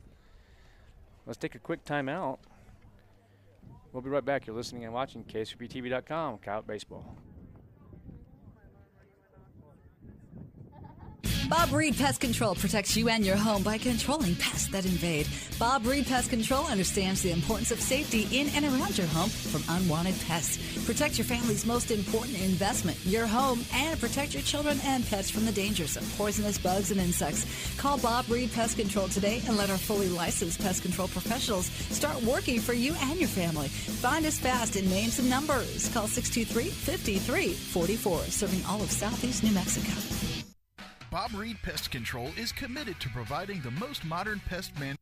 Let's take a quick timeout. We'll be right back. You're listening and watching KSVPTV.com, Coyote Baseball.
Bob Reed Pest Control protects you and your home by controlling pests that invade. Bob Reed Pest Control understands the importance of safety in and around your home from unwanted pests. Protect your family's most important investment, your home, and protect your children and pets from the dangers of poisonous bugs and insects. Call Bob Reed Pest Control today and let our fully licensed pest control professionals start working for you and your family. Find us fast in names and numbers. Call 623-5344, serving all of Southeast New Mexico.
Bob Reed Pest Control is committed to providing the most modern pest management.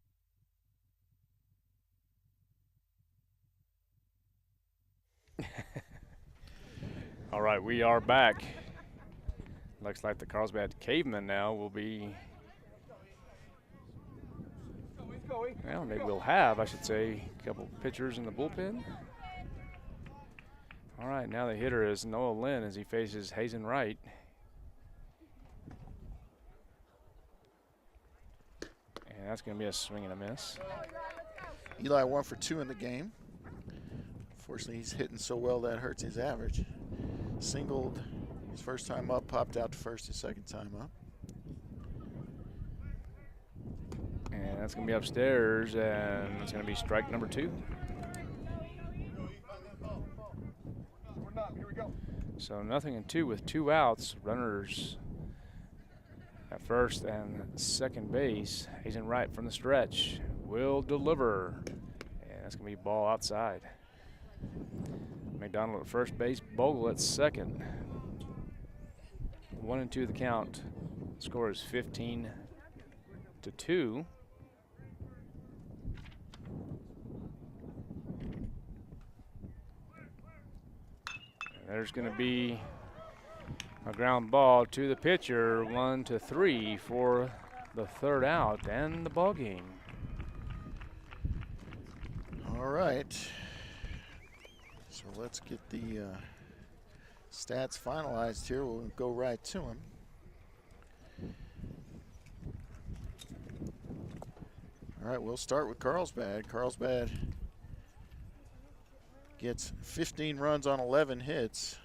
All right, we are back. Looks like the Carlsbad Cavemen now will be, well, they will have, I should say, a couple pitchers in the bullpen. All right, now the hitter is Noah Lynn as he faces Hazen Wright. And that's going to be a swing and a miss.
Eli 1 for 2 in the game. Unfortunately, he's hitting so well that hurts his average. Singled his first time up, popped out to first his second time up.
And that's going to be upstairs, and it's going to be strike number 2. So 0-2 with 2 outs. Runners at first and second base. Hazen Wright from the stretch will deliver. And that's going to be ball outside. McDonald at first base, Bogle at second. 1-2 the count. Score is 15-2. And there's going to be a ground ball to the pitcher, 1-3 for the third out and the ball game.
All right. So let's get the stats finalized here. We'll go right to him. All right, we'll start with Carlsbad. Carlsbad gets 15 runs on 11 hits.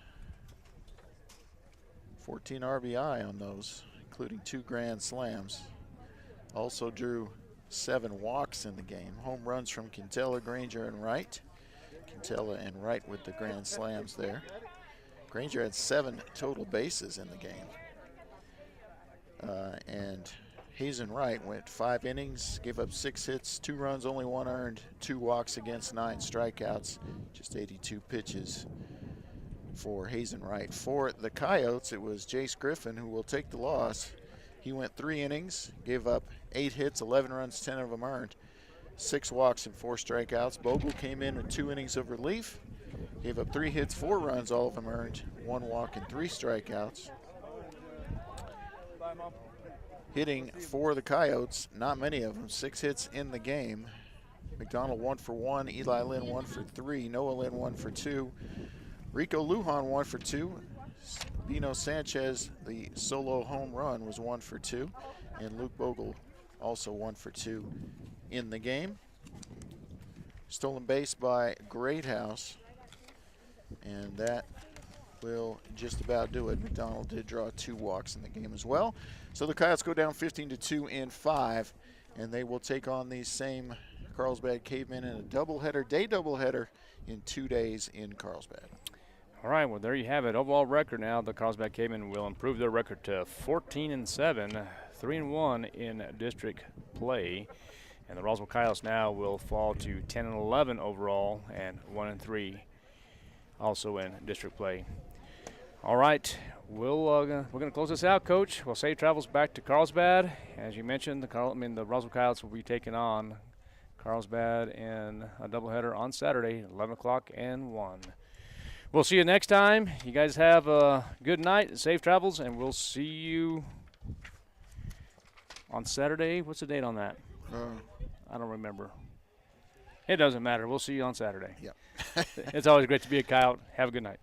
14 RBI on those, including 2 grand slams. Also drew 7 walks in the game. Home runs from Quintella, Granger, and Wright. Quintella and Wright with the grand slams there. Granger had 7 total bases in the game. And Hazen Wright went 5 innings, gave up 6 hits, 2 runs, only 1 earned, 2 walks against 9 strikeouts, just 82 pitches for Hazen Wright. For the Coyotes, it was Jace Griffin who will take the loss. He went 3 innings, gave up 8 hits, 11 runs, 10 of them earned, 6 walks and 4 strikeouts. Bogle came in with 2 innings of relief, gave up 3 hits, 4 runs, all of them earned, 1 walk and 3 strikeouts. Hitting for the Coyotes, not many of them, 6 hits in the game. McDonald 1 for 1, Eli Lynn 1 for 3, Noah Lynn 1 for 2, Rico Lujan 1 for 2, Bino Sanchez, the solo home run, was 1 for 2, and Luke Bogle also 1 for 2 in the game. Stolen base by Greathouse, and that will just about do it. McDonald did draw 2 walks in the game as well. So the Coyotes go down 15-2 in 5, and they will take on these same Carlsbad Cavemen in a doubleheader, day doubleheader in 2 days in Carlsbad.
All right, well, there you have it. Overall record now, the Carlsbad Cavemen will improve their record to 14-7, 3-1 in district play. And the Roswell Coyotes now will fall to 10-11 overall and 1-3 also in district play. All right, we're going to close this out, Coach. We'll safe travels back to Carlsbad. As you mentioned, the Roswell Coyotes will be taking on Carlsbad in a doubleheader on Saturday, 11 o'clock and 1. We'll see you next time. You guys have a good night, safe travels, and we'll see you on Saturday. What's the date on that? I don't remember. It doesn't matter. We'll see you on Saturday.
Yep.
It's always great to be a Coyote. Have a good night.